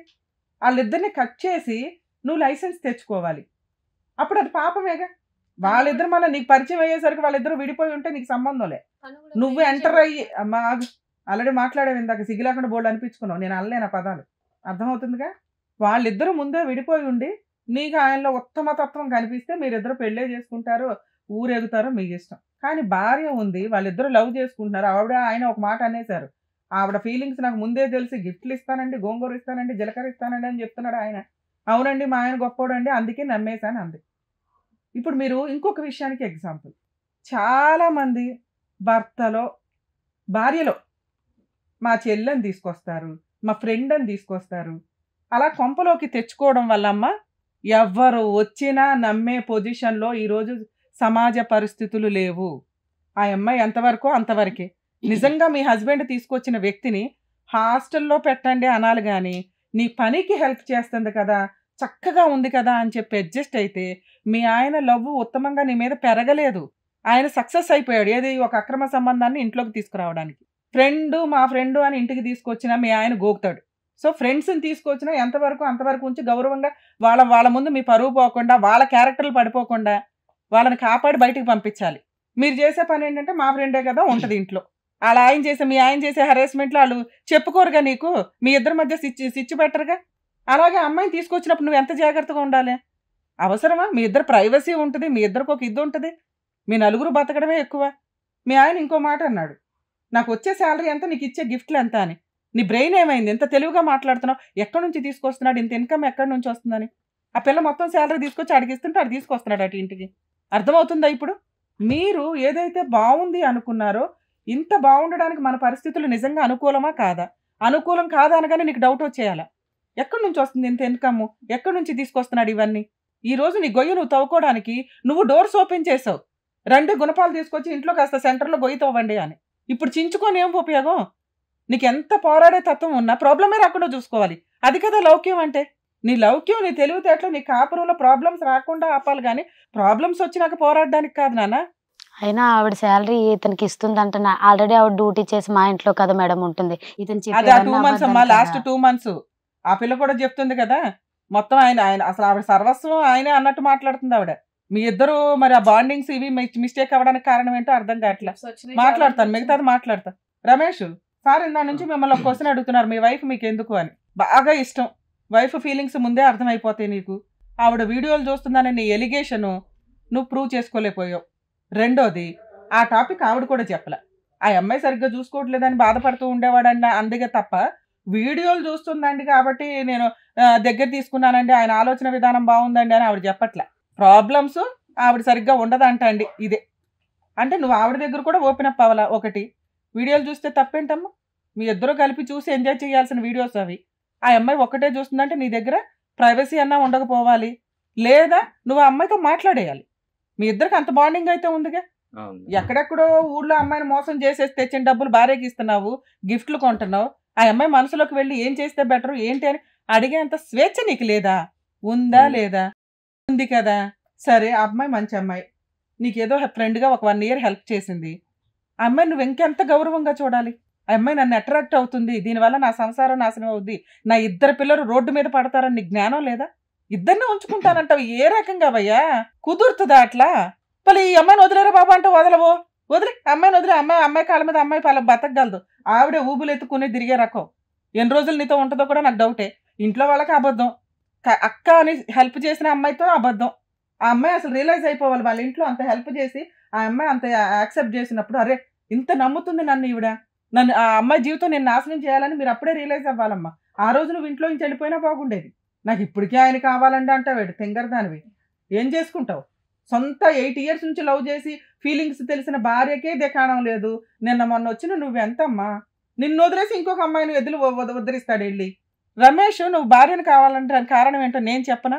వాళ్ళిద్దరిని కట్ చేసి నువ్వు లైసెన్స్ తెచ్చుకోవాలి. అప్పుడు అది పాపమేగా. వాళ్ళిద్దరు మళ్ళీ నీకు పరిచయం అయ్యేసరికి వాళ్ళిద్దరు విడిపోయి ఉంటే నీకు సంబంధంలే. నువ్వు ఎంటర్ అయ్యి అమ్మా ఆల్రెడీ మాట్లాడేవి ఇందాక సిగ్గులేకుండా బోల్డ్ అనిపించుకున్నావు. నేను అనలేను ఆ పదాలు, అర్థమవుతుందిగా. వాళ్ళిద్దరూ ముందే విడిపోయి ఉండి నీకు ఆయనలో ఉత్తమతత్వం కనిపిస్తే మీరిద్దరు పెళ్ళే చేసుకుంటారు, ఊరెగుతారో మీ ఇష్టం. కానీ భార్య ఉంది, వాళ్ళిద్దరూ లవ్ చేసుకుంటున్నారు. ఆయన ఒక మాట అనేశారు, ఆవిడ ఫీలింగ్స్ నాకు ముందే తెలిసి గిఫ్ట్లు ఇస్తానండి, గోంగూర ఇస్తానండి, జీలకర్ర ఇస్తానండి అని చెప్తున్నాడు ఆయన. అవునండి మా ఆయన గొప్పోడు అండి, అందుకే నమ్మేశాను అంది. ఇప్పుడు మీరు ఇంకొక విషయానికి ఎగ్జాంపుల్, చాలామంది భార్యలో మా చెల్లెని తీసుకొస్తారు, మా ఫ్రెండ్ అని తీసుకొస్తారు. అలా కొంపలోకి తెచ్చుకోవడం వల్లమ్మ ఎవ్వరు వచ్చినా నమ్మే పొజిషన్లో ఈరోజు సమాజ పరిస్థితులు లేవు. ఆ అమ్మాయి ఎంతవరకు అంతవరకే. నిజంగా మీ హస్బెండ్ తీసుకొచ్చిన వ్యక్తిని హాస్టల్లో పెట్టండి అనాలి కానీ, నీ పనికి హెల్ప్ చేస్తుంది కదా, చక్కగా ఉంది కదా అని చెప్పి అడ్జస్ట్ అయితే మీ ఆయన లవ్ ఉత్తమంగా నీ మీద పెరగలేదు. ఆయన సక్సెస్ అయిపోయాడు. ఏది ఒక అక్రమ సంబంధాన్ని ఇంట్లోకి తీసుకురావడానికి. మా ఫ్రెండ్ అని ఇంటికి తీసుకొచ్చినా మీ ఆయన గోకుతాడు. సో ఫ్రెండ్స్ని తీసుకొచ్చినా ఎంతవరకు అంతవరకు ఉంచి గౌరవంగా వాళ్ళ ముందు మీ పరువు పోకుండా, వాళ్ళ క్యారెక్టర్లు పడిపోకుండా వాళ్ళని కాపాడి బయటికి పంపించాలి. మీరు చేసే పని ఏంటంటే మా ఫ్రెండే కదా ఉంటుంది ఇంట్లో. మీ ఆయన చేసే హెరాస్మెంట్లో వాళ్ళు చెప్పుకోరుగా నీకు, మీ ఇద్దరి మధ్య సిచ్చు పెట్టరుగా. అలాగే అమ్మాయిని తీసుకొచ్చినప్పుడు నువ్వు ఎంత జాగ్రత్తగా ఉండాలి. అవసరమా? మీ ఇద్దరు ప్రైవసీ ఉంటుంది, మీ ఇద్దరికి ఒక ఇది ఉంటుంది, మీ నలుగురు బతకడమే ఎక్కువ. మీ ఆయన ఇంకో మాట అన్నాడు, నాకు వచ్చే శాలరీ ఎంత, నీకు ఇచ్చే గిఫ్ట్లు ఎంత అని. నీ బ్రెయిన్ ఏమైంది? ఎంత తెలివిగా మాట్లాడుతున్నావు? ఎక్కడి నుంచి తీసుకొస్తున్నాడు? ఇంత ఇన్కమ్ ఎక్కడి నుంచి వస్తుందని. ఆ పిల్ల మొత్తం శాలరీ తీసుకొచ్చి అడిగిస్తుంటే అటు తీసుకొస్తున్నాడు అటు ఇంటికి. అర్థమవుతుందా? ఇప్పుడు మీరు ఏదైతే బాగుంది అనుకున్నారో, ఇంత బాగుండడానికి మన పరిస్థితులు నిజంగా అనుకూలమా కాదా? అనుకూలం కాదా అనగానే నీకు డౌట్ వచ్చేయాలా? ఎక్కడి నుంచి వస్తుంది ఇంత ఇన్కమ్? ఎక్కడి నుంచి తీసుకొస్తున్నాడు ఇవన్నీ? ఈ రోజు నీ గొయ్యి నువ్వు తవ్వుకోవడానికి నువ్వు డోర్స్ ఓపెన్ చేసావు. 2 గుణపాలు తీసుకొచ్చి ఇంట్లో కాస్త సెంటర్లో గొయ్యి తవ్వండి అని. ఇప్పుడు చించుకొని ఏం ఉపయోగం? నీకు ఎంత పోరాడే తత్వం ఉన్నా ప్రాబ్లమే రాకుండా చూసుకోవాలి. అది కదా లౌక్యం అంటే. నీ లౌక్యం, నీ తెలివితేటలు, నీ కాపురంలో ప్రాబ్లమ్స్ రాకుండా ఆపాలి కానీ ప్రాబ్లమ్స్ వచ్చినాక పోరాడడానికి కాదు నాన్న. అయినా ఆవిడ శాలరీ ఇతనికి ఇస్తుందంట. ఆల్రెడీ ఆవిడ డ్యూటీ చేసి మా ఇంట్లో కదా మేడం ఉంటుంది. ఇతను అది 2 months అమ్మా, లాస్ట్ 2 months. ఆ పిల్ల కూడా చెప్తుంది కదా, మొత్తం ఆయన అసలు ఆవిడ సర్వస్వం ఆయనే అన్నట్టు మాట్లాడుతుంది ఆవిడ. మీ ఇద్దరు మరి ఆ బాండింగ్స్ ఇవి మిస్టేక్ అవ్వడానికి కారణం ఏంటో అర్థం కావట్లే. మాట్లాడతాను, మిగతాది మాట్లాడతాను. రమేష్ సార్ ఇందా నుంచి మిమ్మల్ని ఒక క్వశ్చన్ అడుగుతున్నారు, మీ వైఫ్ మీకు ఎందుకు అని. బాగా ఇష్టం. వైఫ్ ఫీలింగ్స్ ముందే అర్థమైపోతాయి నీకు. ఆవిడ వీడియోలు చూస్తుందని నీ ఎలిగేషను నువ్వు ప్రూవ్ చేసుకోలేకపోయావు. రెండోది, ఆ టాపిక్ ఆవిడ కూడా చెప్పలే. ఆ అమ్మాయి సరిగ్గా చూసుకోవట్లేదని బాధపడుతూ ఉండేవాడండి అందుకే తప్ప, వీడియోలు చూస్తుందండి కాబట్టి నేను దగ్గర తీసుకున్నానండి, ఆయన ఆలోచన విధానం బాగుందండి అని ఆవిడ చెప్పట్లే. ప్రాబ్లమ్స్ ఆవిడ సరిగ్గా ఉండదంట అండి. ఇదే అంటే నువ్వు ఆవిడ దగ్గర కూడా ఓపెన్ అప్ అవ్వాలా. ఒకటి, వీడియోలు చూస్తే తప్పేంటమ్మా? మీ ఇద్దరు కలిపి చూసి ఎంజాయ్ చేయాల్సిన వీడియోస్ అవి. ఆ అమ్మాయి ఒక్కటే చూస్తుందంటే నీ దగ్గర ప్రైవసీ అన్నా ఉండకపోవాలి, లేదా నువ్వు ఆ అమ్మాయితో మాట్లాడేయాలి. మీ ఇద్దరికి అంత బాండింగ్ అయితే ఉందిగా. ఎక్కడెక్కడో ఊళ్ళో అమ్మాయిని మోసం చేసేసి తెచ్చిన డబ్బులు భార్యకి ఇస్తున్నావు, గిఫ్ట్లు కొంటున్నావు. ఆ అమ్మాయి మనసులోకి వెళ్ళి ఏం చేస్తే బెటర్ ఏంటి అని అడిగేంత స్వేచ్ఛ నీకు లేదా? ఉందా లేదా? ఉంది కదా. సరే, ఆ అమ్మాయి మంచి అమ్మాయి, నీకేదో ఫ్రెండ్గా ఒక 1 year హెల్ప్ చేసింది. ఆ అమ్మాయి నువ్వు ఇంకెంత గౌరవంగా చూడాలి. ఆ అమ్మాయి నన్ను అట్రాక్ట్ అవుతుంది, దీనివల్ల నా సంసారం నాశనం అవుద్ది, నా 2 పిల్లలు రోడ్డు మీద పడతారని నీకు జ్ఞానం లేదా? ఇద్దరిని ఉంచుకుంటానంటావు. ఏ రకంగా భయ్యా కుదురుతుందా అట్లా? పలు ఈ అమ్మాయిని వదిలేరా బాబా అంటే వదలవు. వదిలే అమ్మాయిని వదిలే. అమ్మాయి కాళ్ళ మీద అమ్మాయి పల బతకగలదు. ఆవిడే ఊబులు ఎత్తుకుని తిరిగే రకం. ఎన్ని రోజులు నీతో ఉంటుందో కూడా నాకు డౌటే. ఇంట్లో వాళ్ళకి అబద్ధం, అక్క అని హెల్ప్ చేసిన అమ్మాయితో అబద్ధం. ఆ అమ్మాయి అసలు రియలైజ్ అయిపోవాలి, వాళ్ళ ఇంట్లో అంత హెల్ప్ చేసి ఆ అమ్మాయి అంత యాక్సెప్ట్ చేసినప్పుడు, అరే ఇంత నమ్ముతుంది నన్ను ఈవిడ, నన్ను ఆ అమ్మాయి జీవితం నేను నాశనం చేయాలని మీరు అప్పుడే రియలైజ్ అవ్వాలమ్మా. ఆ రోజు నువ్వు ఇంట్లో నుంచి వెళ్ళిపోయినా బాగుండేది. నాకు ఇప్పటికే ఆయన కావాలండి అంటావేడు తింగరదానివి. ఏం చేసుకుంటావు? సొంత 8 years నుంచి లవ్ చేసి ఫీలింగ్స్ తెలిసిన భార్యకే దికాణం లేదు. నిన్న మొన్న వచ్చిన నువ్వెంతమ్మా? నిన్ను వదిలేసి ఇంకొక అమ్మాయిని ఎదురు ఉద్ధరిస్తాడు వెళ్ళి. రమేష్, నువ్వు భార్యను కావాలంటే కారణం ఏంటో నేను చెప్పనా?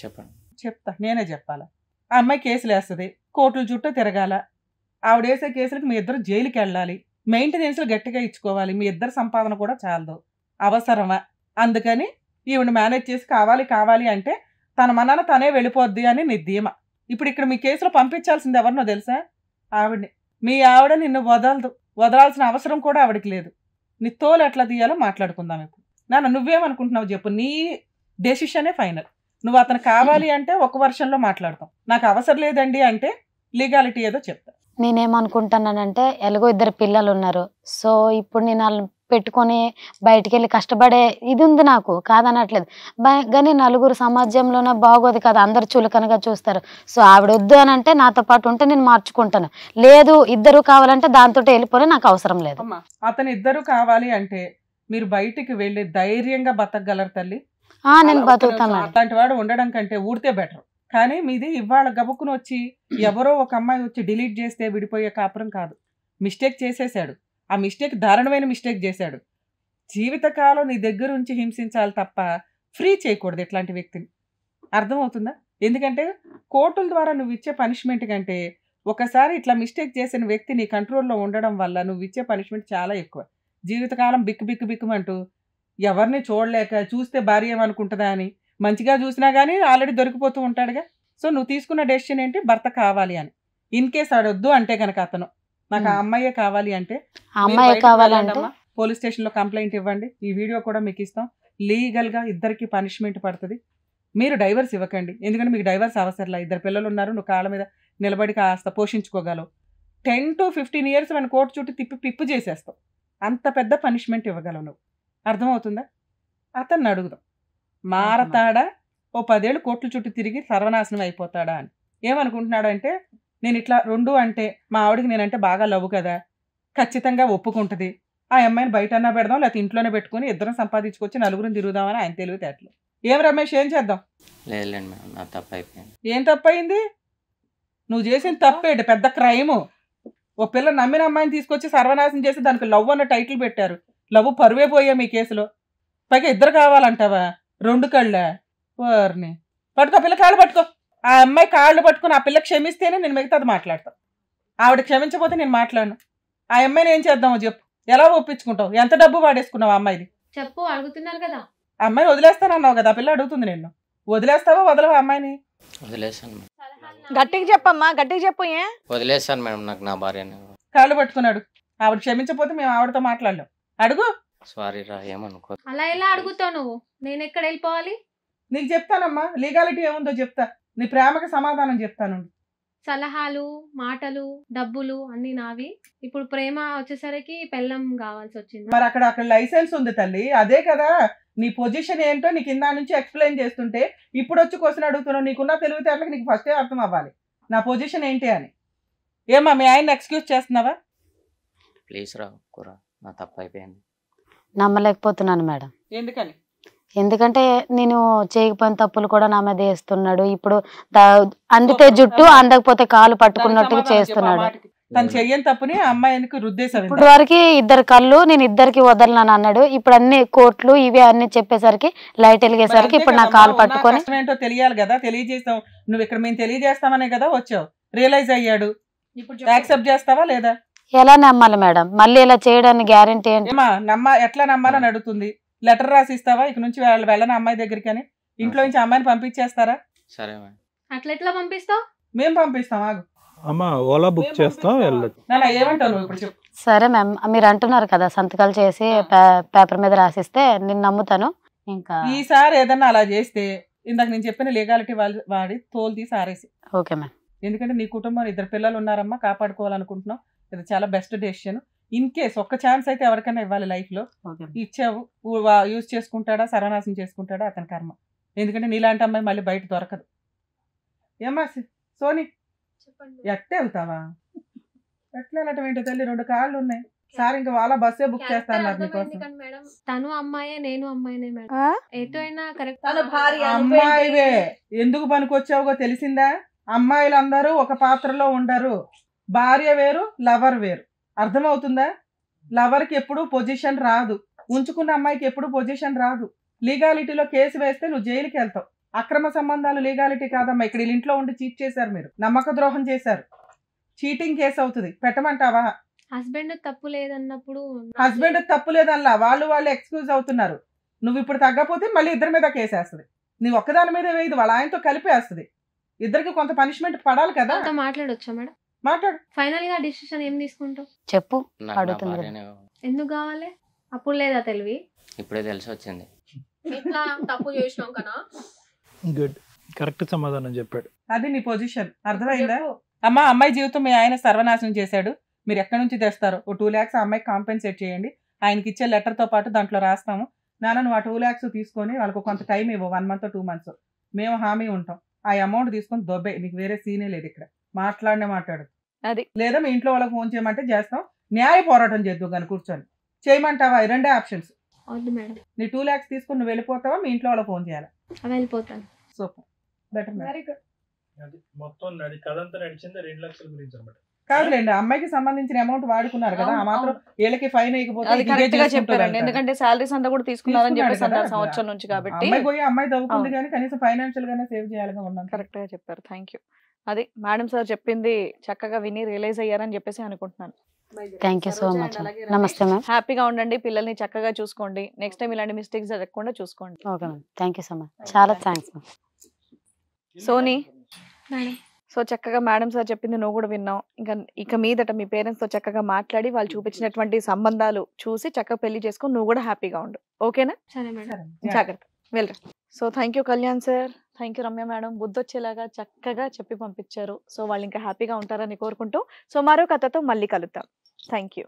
చెప్పండి. చెప్తా, నేనే చెప్పాలా? ఆ అమ్మాయి కేసులు వేస్తుంది, కోర్టుల చుట్టూ తిరగాల, ఆవిడ వేసే కేసులకు మీ ఇద్దరు జైలుకి వెళ్ళాలి, మెయింటెనెన్స్లు గట్టిగా ఇచ్చుకోవాలి, మీ ఇద్దరు సంపాదన కూడా చాలదు, అవసరమా? అందుకని ఈవిడ మేనేజ్ చేసి కావాలి అంటే తన మనాన తనే వెళ్ళిపోద్ది అని నీ ధీమా. ఇప్పుడు ఇక్కడ మీ కేసులో పంపించాల్సింది ఎవరినో తెలుసా? ఆవిడని. మీ ఆవిడ నిన్ను వదలాల్సిన అవసరం కూడా ఆవిడకి లేదు. నీ తోలు ఎట్లా తీయాలో మాట్లాడుకుందాం ఇప్పుడు. నువ్వేమనుకుంటున్నావు చెప్పు, నీ డెసిషనే ఫైనల్. నువ్వు అతను కావాలి అంటే ఒక వర్షంలో మాట్లాడతాం, నాకు అవసరం లేదండి అంటే లీగాలిటీ ఏదో చెప్తా. నేనేమనుకుంటున్నానంటే ఎలాగో 2 పిల్లలు ఉన్నారు, సో ఇప్పుడు నేను వాళ్ళని పెట్టుకొని బయటికి వెళ్ళి కష్టపడే ఇది ఉంది నాకు, కాదనట్లేదు. కానీ నలుగురు సమాజంలోనే బాగోదు కదా, అందరు చులకనగా చూస్తారు. సో ఆవిడ వద్దు అని అంటే నాతో పాటు ఉంటే నేను మార్చుకుంటాను, లేదు 2 కావాలంటే దాంతో వెళ్ళిపోయి నాకు అవసరం లేదు. అతను 2 కావాలి అంటే మీరు బయటికి వెళ్ళి ధైర్యంగా బతకగలరు తల్లి. నేను బతుకుతాను. అలాంటి వాడు ఉండడం కంటే ఊడితే బెటర్. కానీ మీది ఇవాళ గబుక్కును వచ్చి ఎవరో ఒక అమ్మాయి వచ్చి డిలీట్ చేస్తే విడిపోయే కాపురం కాదు. మిస్టేక్ చేసేసాడు, ఆ మిస్టేక్ దారుణమైన మిస్టేక్ చేశాడు. జీవితకాలం నీ దగ్గర ఉంచి హింసించాలి తప్ప ఫ్రీ చేయకూడదు ఇట్లాంటి వ్యక్తిని. అర్థమవుతుందా? ఎందుకంటే కోర్టుల ద్వారా నువ్వు ఇచ్చే పనిష్మెంట్ కంటే ఒకసారి ఇట్లా మిస్టేక్ చేసిన వ్యక్తి నీ కంట్రోల్లో ఉండడం వల్ల నువ్వు ఇచ్చే పనిష్మెంట్ చాలా ఎక్కువ. జీవితకాలం బిక్కుమంటూ ఎవరిని చూడలేక చూస్తే భార్య ఏమనుకుంటుందా అని మంచిగా చూసినా కానీ ఆల్రెడీ దొరికిపోతూ ఉంటాడుగా. సో నువ్వు తీసుకున్న డెసిషన్ ఏంటి? భర్త కావాలి అని. ఇన్ కేస్ ఆడొద్దు అంటే కనుక అతను నాకు ఆ అమ్మాయే కావాలి అంటే పోలీస్ స్టేషన్లో కంప్లైంట్ ఇవ్వండి, ఈ వీడియో కూడా మీకు ఇస్తాం. లీగల్గా ఇద్దరికి పనిష్మెంట్ పడుతుంది. మీరు డైవర్స్ ఇవ్వకండి, ఎందుకంటే మీకు డైవర్స్ అవసరంలా. 2 పిల్లలు ఉన్నారు, నువ్వు కాళ్ళ మీద నిలబడి కాస్త పోషించుకోగలవు. 10 to 15 years మన కోర్టు చుట్టూ పిప్పు చేసేస్తావు. అంత పెద్ద పనిష్మెంట్ ఇవ్వగలవు నువ్వు. అర్థమవుతుందా? అతన్ని అడుగుదాం, మారతాడా, ఓ 10 ఏళ్ళు కోర్టుల చుట్టూ తిరిగి సర్వనాశనం అయిపోతాడా అని. ఏమనుకుంటున్నాడు అంటే నేను ఇట్లా 2 అంటే మా ఆవిడకి నేనంటే బాగా లవ్ కదా, ఖచ్చితంగా ఒప్పుకుంటుంది, ఆ అమ్మాయిని బయటన్నా పెడదాం లేకపోతే ఇంట్లోనే పెట్టుకుని ఇద్దరం సంపాదించుకొచ్చి నలుగురిని తిరుగుదామని ఆయన తెలివితేటలు. ఏం రమేష్, ఏం చేద్దాం? లేదులేండి మేడం, నా తప్పు అయిపోయింది. ఏం తప్పయింది? నువ్వు చేసిన తప్పేంటి? పెద్ద క్రైము. ఓ పిల్ల నమ్మిన అమ్మాయిని తీసుకొచ్చి సర్వనాశనం చేసి దానికి లవ్ అన్న టైటిల్ పెట్టారు. లవ్ పరువే పోయా మీ కేసులో. పైగా 2 కావాలంటావా? 2 కళ్ళ వారిని పట్టుకో, పిల్ల కాళ్ళు పట్టుకో. ఆ అమ్మాయి కాళ్ళు పట్టుకుని ఆ పిల్ల క్షమిస్తేనే నేను మిగతాది మాట్లాడతాను. ఆవిడ క్షమించకపోతే నేను మాట్లాడను. ఆ అమ్మాయిని ఏం చేద్దామో చెప్పు, ఎలా ఒప్పించుకుంటావు? ఎంత డబ్బు వాడేసుకున్నావు ఆ అమ్మాయిది? చెప్పు, అడుగుతున్నారు కదా. ఆ అమ్మాయిని వదిలేస్తానన్నావు కదా, ఆ పిల్ల అడుగుతుంది నిన్ను. వదిలేస్తావా వదలవా అమ్మాయిని? వదిలేసాను మేడం. గట్టిగా చెప్పమ్మా, గట్టిగా చెప్పు. వదిలేసాను మేడం, నాకు నా భార్యని. కాళ్ళు పట్టుకున్నాడు. ఆవిడ క్షమించకపోతే మేము ఆవిడతో మాట్లాడలేం. అడుగు. సారీ రా, ఏమనుకో. అలా ఎలా అడుగుతావు నువ్వు? నేను ఎక్కడ వెళ్ళిపోవాలి? నీకు చెప్తానమ్మా, లీగాలిటీ ఏముందో చెప్తా, నీ ప్రేమకి సమాధానం చెప్తాను. సలహాలు, మాటలు, డబ్బులు అన్ని నావి. ఇప్పుడు ప్రేమ వచ్చేసరికి పెళ్ళం కావాల్సి వచ్చింది. మరి అక్కడ లైసెన్స్ ఉంది తల్లి, అదే కదా నీ పొజిషన్ ఏంటో నీకు ఇందా నుంచి ఎక్స్ప్లెయిన్ చేస్తుంటే ఇప్పుడు వచ్చి క్వశ్చన్ అడుగుతున్నావు. నీకున్న తెలివితేటలకు నీకు ఫస్టే అర్థం అవ్వాలి నా పొజిషన్ ఏంటి అని. ఏమా మీ ఆయన ఎక్స్క్యూజ్ చేస్తున్నావా? ప్లీజ్ రా కూర, నా తప్పు అయిపోయింది. నమ్మలేకపోతున్నాను మేడం. ఎందుకని? ఎందుకంటే నేను చేయకపోయిన తప్పులు కూడా నా మీద వేస్తున్నాడు. ఇప్పుడు అందితే జుట్టు, అందకపోతే కాలు పట్టుకున్నట్టుగా చేస్తున్నాడు. తను చెయ్యని తప్పుని అమ్మాయికి రుద్దేశారు. ఇప్పుడు వరకు 2 కళ్ళు నేను 2కి వదలను అన్నాడు. ఇప్పుడు అన్ని కోర్టులు ఇవి అన్ని చెప్పేసరికి లైట్ వెలిగేసరికి ఇప్పుడు నా కాలు పట్టుకొని ఏంటో తెలియాలి కదా, తెలియజేస్తావు. నువ్వు ఇక్కడ మేము తెలియజేస్తామనే కదా వచ్చావు. రియలైజ్ అయ్యాడు, యాక్సెప్ట్ చేస్తావా లేదా? ఎలా నమ్మాలి మేడం? మళ్ళీ ఇలా చేయడానికి గ్యారెంటీ ఏంటి? ఎట్లా నమ్మాలని అడుగుతుంది. లెటర్ రాసి ఇస్తావా ఇక నుంచి వెళ్ళని అమ్మాయి దగ్గరికి అని? ఇంట్లో నుంచి అమ్మాయిని పంపించేస్తారా? సరే మేడం. అట్లా ఎట్లా పంపిస్తావు? మేము పంపిస్తాం. ఆగు అమ్మా, ఓలా బుక్ చేస్తాం, వెళ్ళదు. ఏమంటావు నువ్వు ఇప్పుడు చెప్పు. సరే మ్యామ్, మీరు అంటున్నారు కదా సంతకాలు చేసి పేపర్ మీద రాసిస్తే నేను నమ్ముతాను. ఇంకా ఈసారి ఏదన్నా అలా చేస్తే ఇందాక నేను చెప్పిన లీగాలిటీ వాడి తోలు తీసి ఆరేసి. Okay ma'am. ఎందుకంటే నీ కుటుంబం 2 పిల్లలు ఉన్నారమ్మా, కాపాడుకోవాలనుకుంటున్నావు. ఇది చాలా బెస్ట్ డెసిషన్. ఇన్ కేస్ ఒక్క ఛాన్స్ అయితే ఎవరికైనా ఇవ్వాలి లైఫ్ లో. ఇచ్చావు, యూజ్ చేసుకుంటాడా సర్వనాశనం చేసుకుంటాడా అతని కర్మ. ఎందుకంటే నీలాంటి అమ్మాయి మళ్ళీ బయట దొరకదు. ఏమా సోని, ఎట్టే వెళ్తావా? ఎట్లా వెళ్ళటం ఏంటో తల్లి, 2 కాళ్ళు ఉన్నాయి. సార్ ఇంకా వాళ్ళ బస్సే బుక్ చేస్తా అన్నారు నీకోసం. తను అమ్మాయే, నేను అమ్మాయినే మేడం. ఎటు అయినా కరెక్ట్. అమ్మాయివే, ఎందుకు పనికొచ్చావుగో తెలిసిందా? అమ్మాయిలందరూ ఒక పాత్రలో ఉండరు. భార్య వేరు, లవర్ వేరు. అర్థమవుతుందా? లవర్కి ఎప్పుడు పొజిషన్ రాదు, ఉంచుకున్న అమ్మాయికి ఎప్పుడు పొజిషన్ రాదు. లీగాలిటీలో కేసు వేస్తే నువ్వు జైలుకి వెళ్తావు. అక్రమ సంబంధాలు లీగాలిటీ కాదమ్మా. ఇక్కడ వీళ్ళ ఇంట్లో ఉండి చీట్ చేశారు, మీరు నమ్మక ద్రోహం చేశారు, చీటింగ్ కేసు అవుతుంది. పెట్టమంటావా? హస్బెండ్ తప్పు లేదన్నప్పుడు హస్బెండ్ తప్పు లేదల్లా, వాళ్ళు ఎక్స్క్యూజ్ అవుతున్నారు. నువ్వు ఇప్పుడు తగ్గపోతే మళ్ళీ ఇద్దరి మీద కేసేస్తుంది. నువ్వు ఒక్కదాని మీద వేయదు, వాళ్ళ ఆయనతో కలిపేస్తుంది. ఇద్దరికి కొంత పనిష్మెంట్ పడాలి కదా. నాతో మాట్లాడొచ్చా మేడం? మాట్లాడు. ఫైనల్ గా డిసిషన్ ఏం తీసుకుంటావు? చెప్పు. నాకు నా అడుగుతుంది భార్యనే ఎందుకు కావాలి? అప్పుడు లేదా తెలివి? ఇప్పుడే తెలిసి వచ్చింది. ఇట్లా తప్పు చేసినాం కదా. గుడ్, కరెక్ట్ సమాధానం చెప్పాడు. అది నీ పొజిషన్, అర్థమైందా? అమ్మా, అమ్మాయి జీవితం మీ ఆయన సర్వనాశనం చేశాడు. మీరు ఎక్కడి నుంచి తెస్తారు? ఓ 2 lakhs అమ్మాయికి కాంపెన్సేట్ చేయండి. ఆయనకి ఇచ్చే లెటర్తో పాటు దాంట్లో రాస్తాము. నాన్న నువ్వు ఆ 2 lakhs తీసుకొని వాళ్ళకు కొంత టైం ఇవ్వు, 1 month 2 months. మేము హామీ ఉంటాం. ఆ అమౌంట్ తీసుకొని దొబ్బే, నీకు వేరే సీనే లేదు ఇక్కడ. మాట్లాడు. అది లేదా మీ ఇంట్లో వాళ్ళకి ఫోన్ చేయమంటే చేస్తాం. న్యాయ పోరాటం చేద్దాం కానీ కూర్చొని. చేయమంటావా? ఈ 2 ఆప్షన్స్. వద్దు మేడం. నీ 2 lakhs తీసుకుని నువ్వు వెళ్ళిపోతావా, మీ ఇంట్లో వాళ్ళకి ఫోన్ చేయాలి? వెళ్ళిపోతాను. Super, better. అది మొత్తం కథ అంతా నడిచింది 2 లక్షల గురించి అన్నమాట. కాదులేండి, అమ్మాయికి సంబంధించిన అమౌంట్ వాడుకున్నారు కదా, ఆ మాత్రం వీళ్ళకి ఫైన్ వేయకపోతే అది ఇదే కరెక్ట్ గా చేసుకుంటూ చెప్పారండి. వెళ్తారు. ఎందుకంటే సాలరీస్ అంతా కూడా తీసుకున్నారని చెప్పేసి తీసుకున్నాడు అన్నారు కదా. సంవత్సరం నుంచి కాబట్టి. అమ్మాయి పోయి అమ్మాయి దవ్వుకుంది అవును. కానీ కనీసం ఫైనాన్షియల్ గానే సేవ్ చేయాలిగా ఉన్నాను. కరెక్ట్ గా చెప్పారు. Thank you. అది మేడం సార్ చెప్పింది చక్కగా విని రియలైజ్ అయ్యారని చెప్పేసి అనుకుంటున్నాను. Thank you so much. నమస్తే మ్యామ్. హ్యాపీగా ఉండండి, పిల్లల్ని చక్కగా చూసుకోండి. నెక్స్ట్ టైం ఇలాంటి మిస్టేక్స్ జరగకుండా చూసుకోండి. Okay ma'am, thank you so much. చాలా thanks ma'am. Soni, madam so చక్కగా మేడం సార్ చెప్పింది నువ్వు కూడా విన్నావు. ఇక మీదట మీ పేరెంట్స్ తో చక్కగా మాట్లాడి వాళ్ళు చూపించినటువంటి సంబంధాలు చూసి చక్కగా పెళ్లి చేసుకొని నువ్వు కూడా హ్యాపీగా ఉండు. ఓకేనా? సరే మేడం. సరే. జాగ్రత్త, వెళ్ళరా. So thank you Kalyan sir, thank you Ramya madam. బుద్ధి వచ్చేలాగా చక్కగా చెప్పి పంపించారు. సో వాళ్ళు ఇంకా హ్యాపీగా ఉంటారని కోరుకుంటూ సో మరో కథతో మళ్ళీ కలుద్దాం. Thank you.